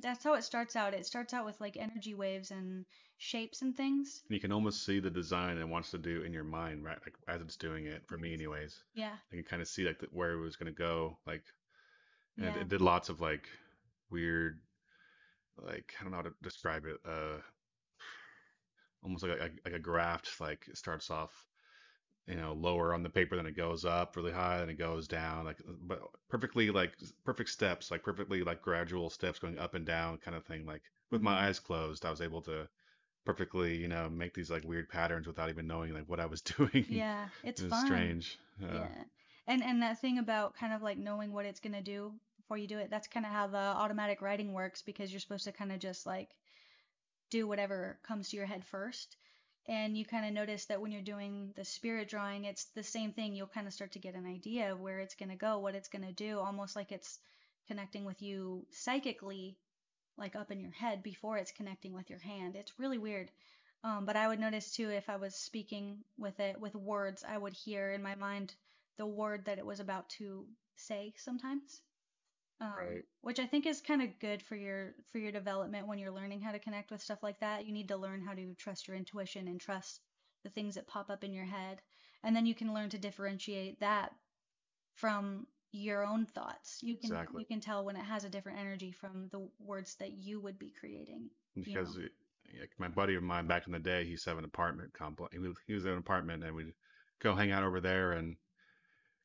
That's how it starts out. It starts out with like energy waves and shapes and things. And you can almost see the design it wants to do in your mind, right? Like as it's doing it. For me, anyways, Yeah, I can kind of see like where it was gonna go. Like, and yeah. it did lots of like weird, like I don't know how to describe it. Almost like a graft. Like it starts off, lower on the paper, then it goes up really high, then it goes down. Like, but perfectly like perfect steps, like perfectly like gradual steps going up and down, kind of thing. Like with my Mhm. eyes closed, I was able to perfectly, make these like weird patterns without even knowing like what I was doing. Yeah, it's It was fun. strange. Yeah. And that thing about kind of like knowing what it's gonna do before you do it, that's kind of how the automatic writing works because you're supposed to kind of just like do whatever comes to your head first. And you kind of notice that when you're doing the spirit drawing, it's the same thing. You'll kind of start to get an idea of where it's gonna go, what it's gonna do, almost like it's connecting with you psychically, like up in your head before it's connecting with your hand. It's really weird. But I would notice too if I was speaking with it with words, I would hear in my mind the word that it was about to say sometimes. Right. Which I think is kind of good for your development when you're learning how to connect with stuff like that. You need to learn how to trust your intuition and trust the things that pop up in your head, and then you can learn to differentiate that from your own thoughts. Exactly. You can tell when it has a different energy from the words that you would be creating, you know. Because like my buddy of mine back in the day, he used to have an apartment complex. He was in an apartment, and we'd go hang out over there, and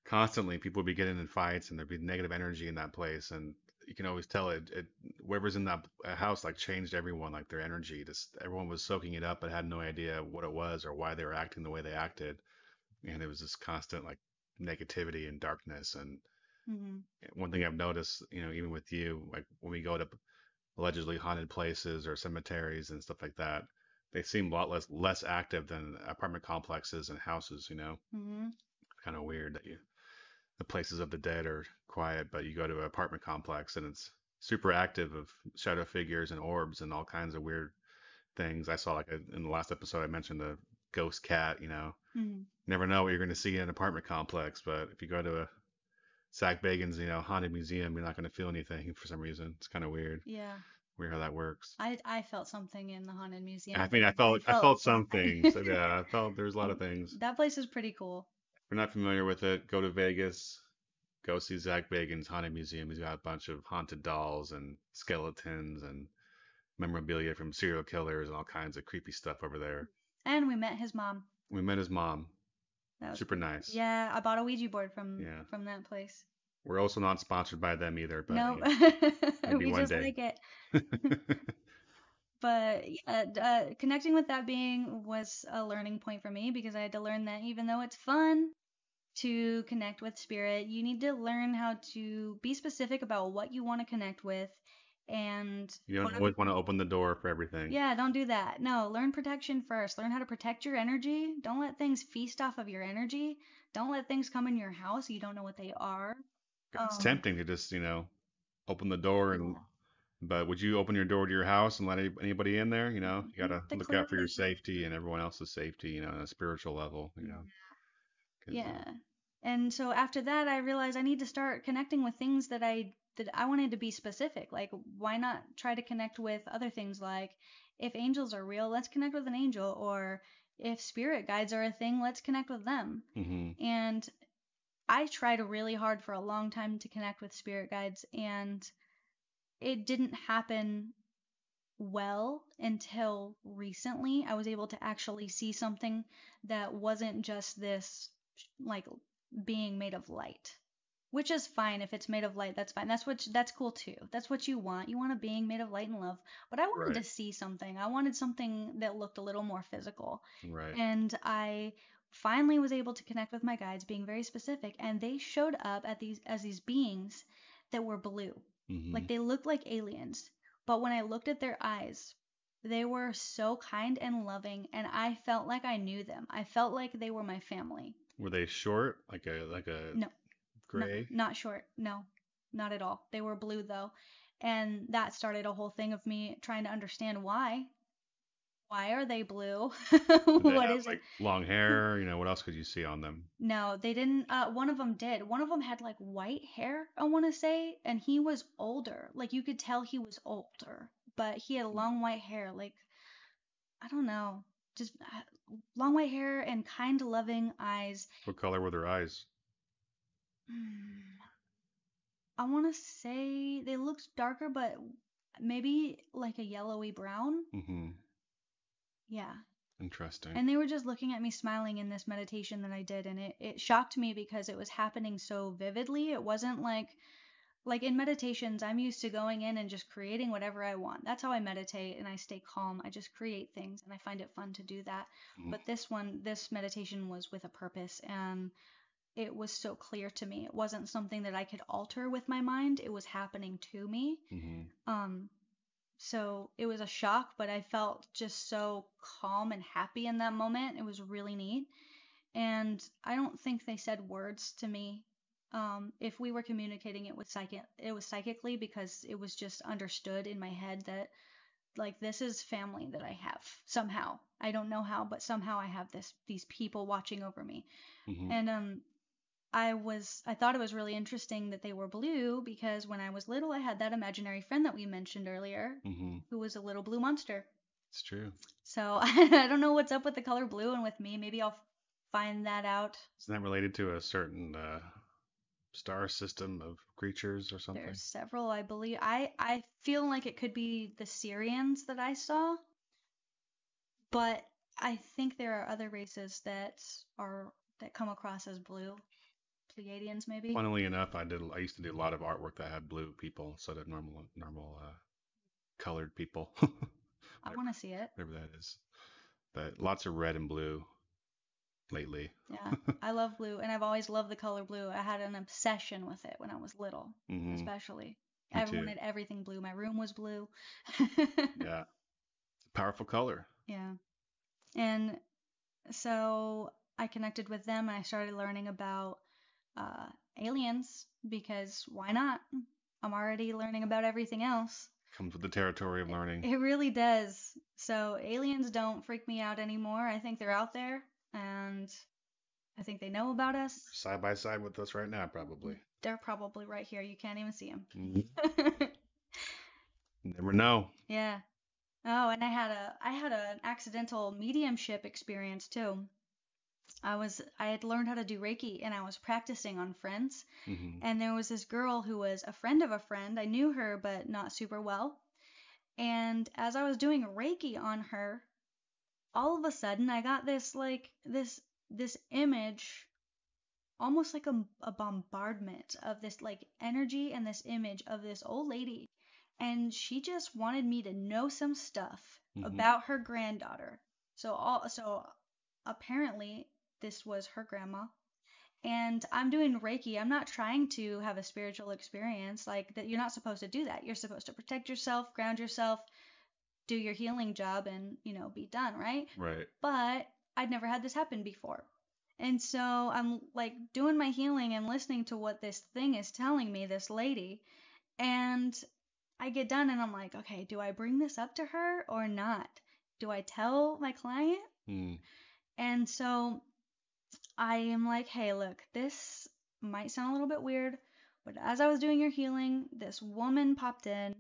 constantly people would be getting in fights, and there'd be negative energy in that place, and you can always tell it whoever's in that house like changed everyone, like their energy. Just everyone was soaking it up, but had no idea what it was or why they were acting the way they acted, and it was this constant like negativity and darkness. And Mhm. one thing I've noticed, even with you, like when we go to allegedly haunted places or cemeteries and stuff like that, they seem a lot less active than apartment complexes and houses. Mhm. Kind of weird that the places of the dead are quiet, but you go to an apartment complex and it's super active of shadow figures and orbs and all kinds of weird things. I saw in the last episode I mentioned the ghost cat. Mhm. Never know what you're going to see in an apartment complex, but if you go to a Zach Bagans, haunted museum, you're not going to feel anything for some reason. It's kind of weird. Yeah. Weird how that works. I felt something in the haunted I museum. mean, I I felt felt some things. Yeah, I felt there's a lot of things. that place is pretty cool. If you're not familiar with it, go to Vegas, go see Zach Bagans' Haunted Museum. He's got a bunch of haunted dolls and skeletons and memorabilia from serial killers and all kinds of creepy stuff over there. And we met his mom. We met his mom. That was Super pretty cool. nice. Yeah, I bought a Ouija board Yeah. from that place. We're also not sponsored by them either, but No, maybe we one just day. like it. But yeah, connecting with that being was a learning point for me because I had to learn that even though it's fun to connect with spirit, you need to learn how to be specific about what you want to connect with and You don't put always want to open the door for everything. yeah, don't do that. No, learn protection first. Learn how to protect your energy. Don't let things feast off of your energy. Don't let things come in your house. You don't know what they are. It's Um, tempting to just, open the door and yeah. but would you open your door to your house and let anybody in there? You You gotta have to look out for your clearly. safety and everyone else's safety, on a spiritual level, because Yeah. And so after that, I realized I need to start connecting with things that I wanted to be specific. Like, why not try to connect with other things like if angels are real, let's connect with an angel, or if spirit guides are a thing, let's connect with them. hmm And I tried really hard for a long time to connect with spirit guides, and it didn't happen well until recently. I was able to actually see something that wasn't just this like being made of light. which is fine. If it's made of light, that's fine. That's cool too. That's what you want. You want a being made of light and love. But I wanted Right. to see something. I wanted something that looked a little more physical. Right. And I finally was able to connect with my guides, being very specific, and they showed up at these beings that were blue. Like they looked like aliens. But when I looked at their eyes, they were so kind and loving, and I felt like I knew them. I felt like they were my family. Were they short, like a No, gray? not short. No, not at all. They were blue though. And that started a whole thing of me trying to understand why. Why are they blue? Did they What have is it? like long hair? What else could you see on them? No, they didn't. One of them did. One of them had like white hair, I want to say, and he was older. Like you could tell he was older, but he had long white hair. Like, I don't know, just long white hair and kind, loving eyes. What color were their eyes? Hmm, I want to say they looked darker, but maybe like a yellowy brown. Mm-hmm. Yeah. Interesting. And they were just looking at me smiling in this meditation that I did, and it shocked me because it was happening so vividly. It wasn't like in meditations, I'm used to going in and just creating whatever I want. That's how I meditate and I stay calm. I just create things and I find it fun to do that. Mm-hmm. But this meditation was with a purpose, and it was so clear to me. It wasn't something that I could alter with my mind. It was happening to me. Mm-hmm. So it was a shock, but I felt just so calm and happy in that moment. It was really neat. And I don't think they said words to me. If we were communicating, it was psychically, because it was just understood in my head that like this is family that I have somehow. I don't know how, but somehow I have these people watching over me. Mm-hmm. And I thought it was really interesting that they were blue, because when I was little I had that imaginary friend that we mentioned earlier, Mm-hmm. who was a little blue monster. It's true. So I don't know what's up with the color blue and with me. Maybe I'll find that out. Isn't that related to a certain star system of creatures or something? There's several, I believe. I feel like it could be the Syrians that I saw, but I think there are other races that come across as blue. Pleiadians, maybe. Funnily enough, I used to do a lot of artwork that had blue people instead of normal colored people. I want to see it. Whatever that is. But lots of red and blue lately. Yeah, I love blue, and I've always loved the color blue. I had an obsession with it when I was little, Mm-hmm. especially. Me I too. wanted everything blue. My room was blue. Yeah. It's a powerful color. Yeah. And so I connected with them, and I started learning about aliens, because why not? I'm already learning about everything else. Comes with the territory of learning. It really does. So aliens don't freak me out anymore. I think they're out there, and I think they know about us. Side by side with us right now, probably. They're probably right here. You can't even see them. Mm-hmm. Never know. Yeah. Oh, and I had an accidental mediumship experience too. I had learned how to do Reiki, and I was practicing on friends. Mm-hmm. And there was this girl who was a friend of a friend. I knew her, but not super well. And as I was doing Reiki on her, all of a sudden I got this image, almost like a bombardment of this like energy, and this image of this old lady, and she just wanted me to know some stuff about her granddaughter. So apparently this was her grandma. And I'm doing Reiki. I'm not trying to have a spiritual experience. Like that, you're not supposed to do that. You're supposed to protect yourself, ground yourself, do your healing job, and be done, right? Right. But I'd never had this happen before. And so I'm like doing my healing and listening to what this thing is telling me, this lady. And I get done and I'm like, okay, do I bring this up to her or not? Do I tell my client? Mm. And so I am like, hey, look, this might sound a little bit weird, but as I was doing your healing, this woman popped in.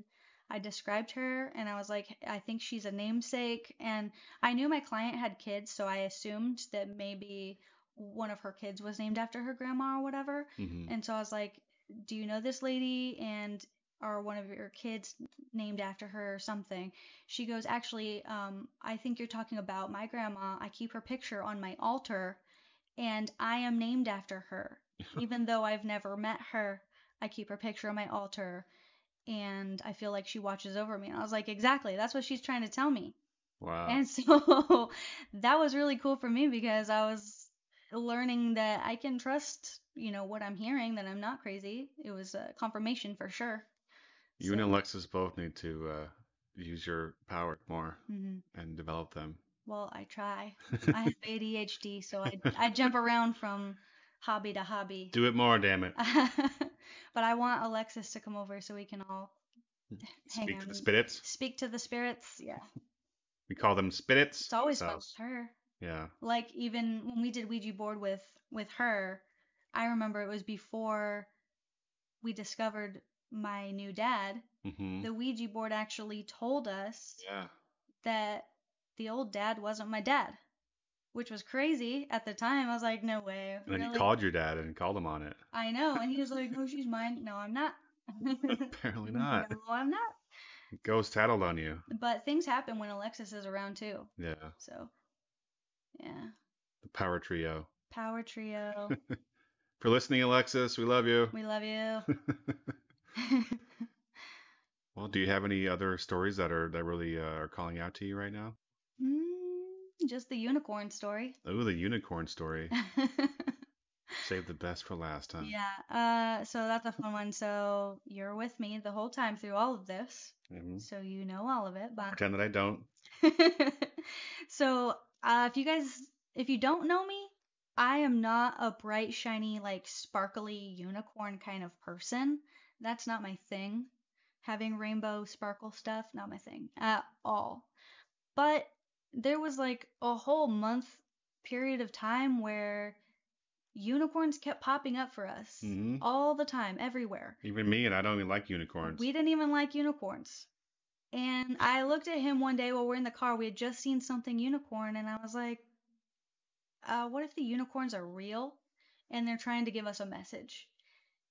I described her and I was like, I think she's a namesake. And I knew my client had kids, so I assumed that maybe one of her kids was named after her grandma or whatever. Mm-hmm. And so I was like, do you know this lady? And are one of your kids named after her or something? She goes, actually, I think you're talking about my grandma. I keep her picture on my altar, and I am named after her Even though I've never met her, I keep her picture on my altar, and I feel like she watches over me. And I was like, exactly, that's what she's trying to tell me. Wow. And so that was really cool for me because I was learning that I can trust, what I'm hearing, that I'm not crazy. It was a confirmation for sure. You and Alexis both need to use your power more Mhm. and develop them. Well, I try. I have ADHD, so I jump around from hobby to hobby. Do it more, damn it. But I want Alexis to come over so we can all hang Speak out to the and spirits. speak to the spirits. Yeah. We call them spirits. It's always fun with her. Yeah. Like even when we did Ouija board with her, I remember it was before we discovered my new dad. Mm-hmm. The Ouija board actually told us Yeah. that the old dad wasn't my dad, which was crazy at the time. I was like, no way, And then really? you called your dad and called him on it. I know, and he was like, no, she's mine. No, I'm not. Apparently not. No, I'm not. Ghost tattled on you. But things happen when Alexis is around too. Yeah. So, yeah. The power trio. Power trio. For listening, Alexis, we love you. We love you. Well, do you have any other stories that really are calling out to you right now? Just the unicorn story. Oh, the unicorn story. Save the best for last, huh? Yeah. So that's a fun one. So you're with me the whole time through all of this. Mm-hmm. So you know all of it. But Pretend that I don't. So if you don't know me, I am not a bright, shiny, like sparkly unicorn kind of person. That's not my thing. Having rainbow sparkle stuff, not my thing at all. But there was like a whole month period of time where unicorns kept popping up for us Mm-hmm. all the time, everywhere. Even me, and I don't even like unicorns. We didn't even like unicorns. And I looked at him one day while we're in the car. We had just seen something unicorn, and I was like, what if the unicorns are real and they're trying to give us a message?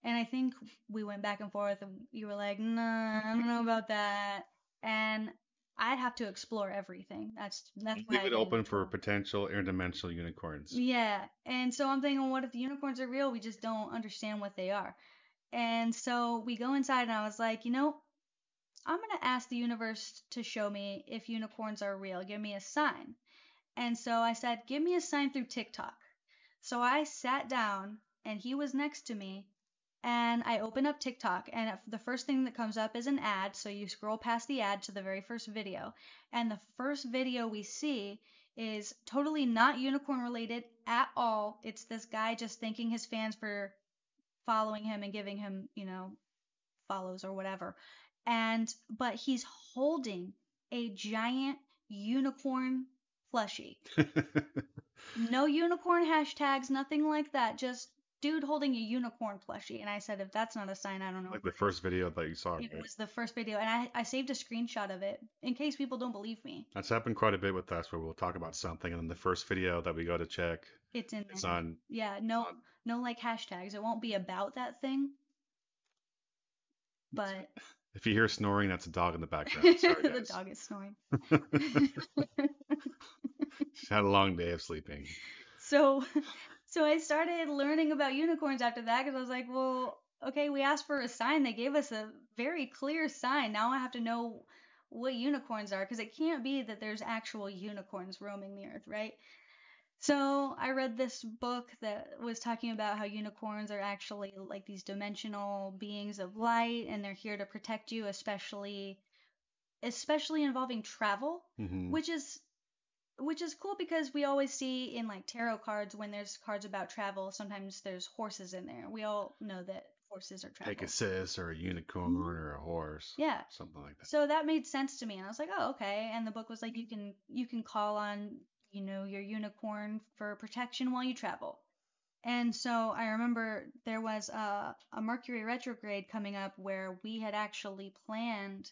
And I think we went back and forth, and you were like, nah, I don't know about that. And I'd have to explore everything. That's Leave why it open for potential interdimensional unicorns. Yeah. And so I'm thinking, what if the unicorns are real? We just don't understand what they are. And so we go inside, and I was like, I'm going to ask the universe to show me if unicorns are real. Give me a sign. And so I said, give me a sign through TikTok. So I sat down, and he was next to me, and I open up TikTok, and the first thing that comes up is an ad. So you scroll past the ad to the very first video. And the first video we see is totally not unicorn related at all. It's this guy just thanking his fans for following him and giving him, follows or whatever. But he's holding a giant unicorn plushie. No unicorn hashtags, nothing like that. Just dude holding a unicorn plushie. And I said, if that's not a sign, I don't know. Like the first video that you saw. It was the first video, and I saved a screenshot of it in case people don't believe me. That's happened quite a bit with us, where we'll talk about something, and then the first video that we go to check, it's there. On. Yeah, no like hashtags. It won't be about that thing. But if you hear snoring, that's a dog in the background. Sorry, the dog is snoring. She's had a long day of sleeping. So I started learning about unicorns after that, because I was like, well, okay, we asked for a sign. They gave us a very clear sign. Now I have to know what unicorns are, because it can't be that there's actual unicorns roaming the earth, right? So I read this book that was talking about how unicorns are actually like these dimensional beings of light, and they're here to protect you, especially involving travel, Mm-hmm. which is cool, because we always see in like tarot cards, when there's cards about travel, sometimes there's horses in there. We all know that horses are travel. Pegasus or a unicorn or a horse. Yeah. Something like that. So that made sense to me, and I was like, oh, okay. And the book was like, you can call on, your unicorn for protection while you travel. And so I remember there was a Mercury retrograde coming up, where we had actually planned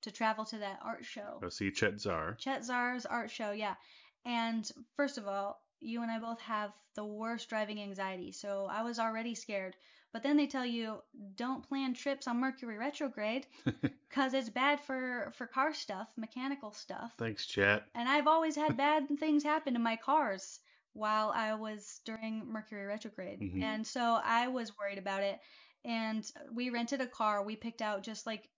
to travel to that art show. Go see Chet Zar. Chet Zar's art show, yeah. And first of all, you and I both have the worst driving anxiety, so I was already scared. But then they tell you, don't plan trips on Mercury retrograde, because it's bad for car stuff, mechanical stuff. Thanks, Chet. And I've always had bad things happen to my cars while I was during Mercury retrograde. Mhm. And so I was worried about it. And we rented a car. We picked out just like,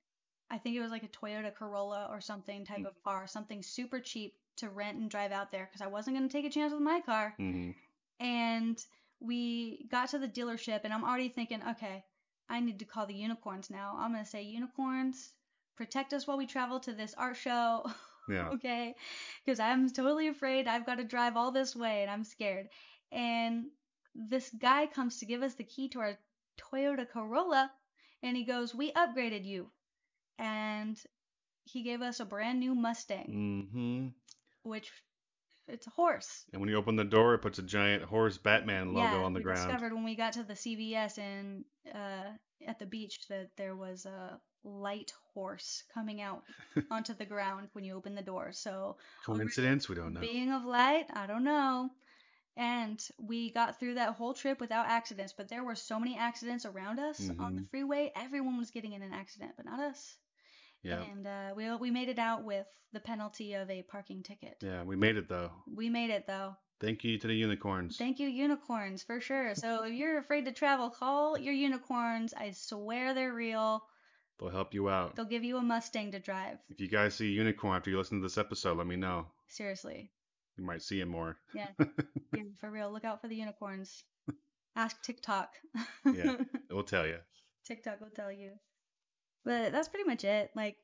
I think it was like a Toyota Corolla or something type of car, something super cheap to rent and drive out there because I wasn't going to take a chance with my car. Mhm. And we got to the dealership, and I'm already thinking, okay, I need to call the unicorns now. I'm going to say, unicorns, protect us while we travel to this art show. Yeah. Okay? Because I'm totally afraid I've got to drive all this way and I'm scared. And this guy comes to give us the key to our Toyota Corolla, and he goes, we upgraded you. And he gave us a brand new Mustang, Mhm. which it's a horse. And when you open the door, it puts a giant horse Batman logo Yeah, on the we ground. discovered when we got to the CVS and at the beach that there was a light horse coming out onto the ground when you open the door. So Coincidence? We don't know. being of light, I don't know. And we got through that whole trip without accidents, but there were so many accidents around us on the freeway. Everyone was getting in an accident, but not us. Yeah. And we made it out with the penalty of a parking ticket. Yeah, we made it though. We made it though. Thank you to the unicorns. Thank you, unicorns, for sure. So if you're afraid to travel, call your unicorns. I swear they're real. They'll help you out. They'll give you a Mustang to drive. If you guys see a unicorn after you listen to this episode, let me know. Seriously. You might see him more. Yeah. Yeah, for real. Look out for the unicorns. Ask TikTok. Yeah, it will tell you. TikTok will tell you. But that's pretty much it. Like,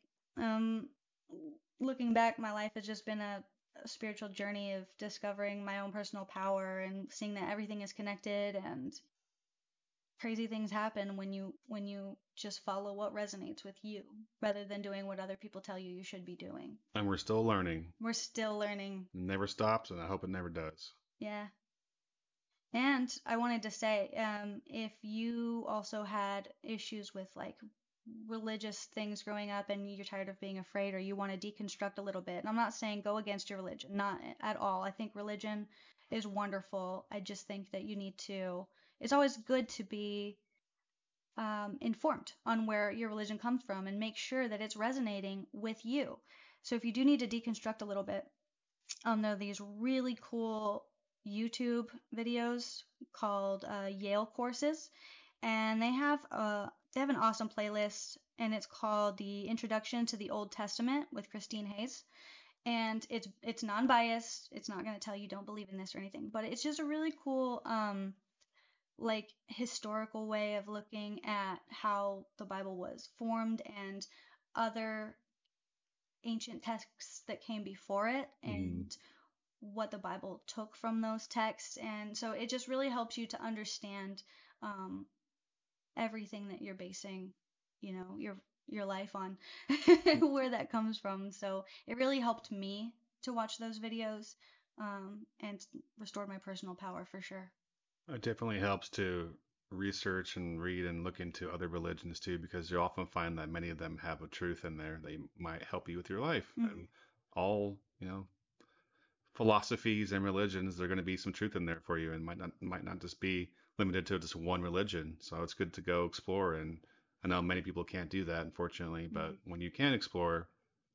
looking back, my life has just been a spiritual journey of discovering my own personal power and seeing that everything is connected, and crazy things happen when you just follow what resonates with you rather than doing what other people tell you you should be doing. And we're still learning. We're still learning. It never stops, and I hope it never does. Yeah. And I wanted to say, if you also had issues with like religious things growing up and you're tired of being afraid, or you want to deconstruct a little bit, and I'm not saying go against your religion, not at all. I think religion is wonderful. I just think that you need to, it's always good to be informed on where your religion comes from and make sure that it's resonating with you. So if you do need to deconstruct a little bit, there are these really cool YouTube videos called Yale courses, and they have an awesome playlist, and it's called the Introduction to the Old Testament with Christine Hayes. And it's non-biased. It's not going to tell you don't believe in this or anything, but it's just a really cool like historical way of looking at how the Bible was formed and other ancient texts that came before it, and what the Bible took from those texts. And so it just really helps you to understand everything that you're basing, your life on, where that comes from. So it really helped me to watch those videos and restored my personal power for sure. It definitely helps to research and read and look into other religions too, because you often find that many of them have a truth in there that might help you with your life. And all, philosophies and religions, there's going to be some truth in there for you, and might not just be limited to just one religion. So it's good to go explore. And I know many people can't do that, unfortunately, but when you can explore,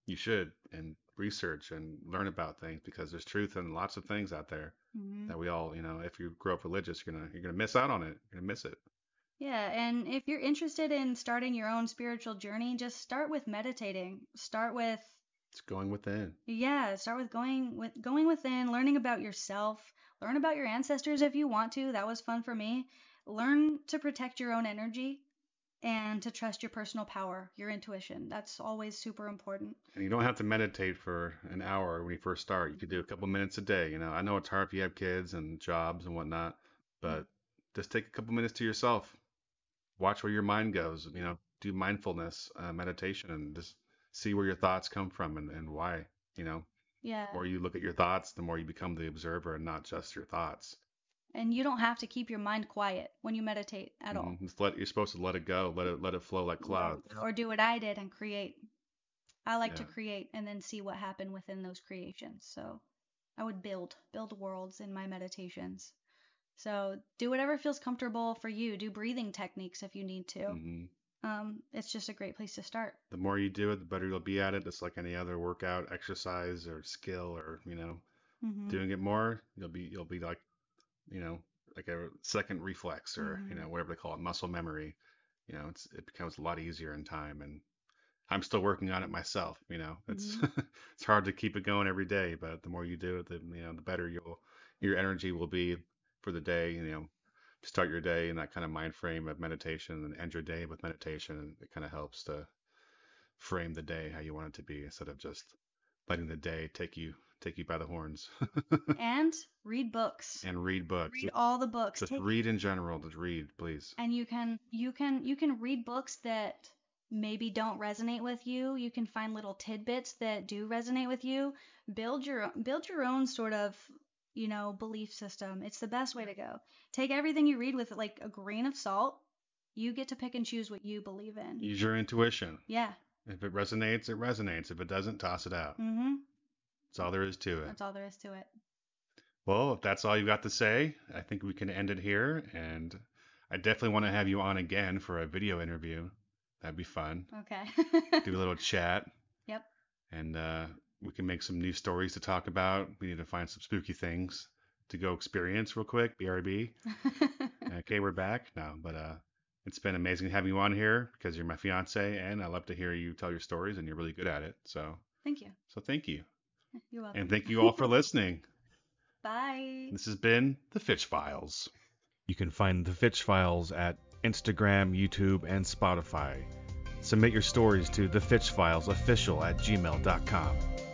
you should, and research and learn about things, because there's truth in lots of things out there that we all, if you grow up religious, you're gonna miss out on it. You're gonna miss it. Yeah, and if you're interested in starting your own spiritual journey, just start with meditating. Start with It's going within. Yeah, start with going within, learning about yourself, learn about your ancestors if you want to. That was fun for me. Learn to protect your own energy and to trust your personal power, your intuition. That's always super important. And you don't have to meditate for an hour when you first start. You could do a couple minutes a day. I know it's hard if you have kids and jobs and whatnot, but just take a couple minutes to yourself. Watch where your mind goes. Do mindfulness meditation, and just see where your thoughts come from and why. Yeah. The more you look at your thoughts, the more you become the observer and not just your thoughts. And you don't have to keep your mind quiet when you meditate at all. You're supposed to let it go, let it flow like clouds. Or do what I did and create. I like to create and then see what happened within those creations. So I would build worlds in my meditations. So do whatever feels comfortable for you. Do breathing techniques if you need to. It's just a great place to start. The more you do it, the better you'll be at it. It's like any other workout, exercise, or skill, or doing it more. You'll be like like a second reflex or, whatever they call it, muscle memory. It becomes a lot easier in time. And I'm still working on it myself. It's it's hard to keep it going every day, but the more you do it, the better your energy will be for the day. Start your day in that kind of mind frame of meditation and end your day with meditation. And it kind of helps to frame the day how you want it to be instead of just letting the day take you by the horns. And read books. And read books. Read all the books. Just read in general. Just read, please. And you can read books that maybe don't resonate with you. You can find little tidbits that do resonate with you. Build your own sort of, belief system. It's the best way to go. Take everything you read with like a grain of salt. You get to pick and choose what you believe in. Use your intuition. Yeah. If it resonates, it resonates. If it doesn't, toss it out. That's all there is to it. That's all there is to it. Well, if that's all you've got to say, I think we can end it here. And I definitely want to have you on again for a video interview. That'd be fun. Okay. Do a little chat. Yep. And we can make some new stories to talk about. We need to find some spooky things to go experience real quick. BRB. Okay, we're back now. But it's been amazing having you on here because you're my fiance, and I love to hear you tell your stories, and you're really good at it. So thank you. So thank you. You're welcome. And thank you all for listening. Bye. This has been the Fitch Files. You can find the Fitch Files at Instagram, YouTube, and Spotify. Submit your stories to thefitchfilesofficial@gmail.com.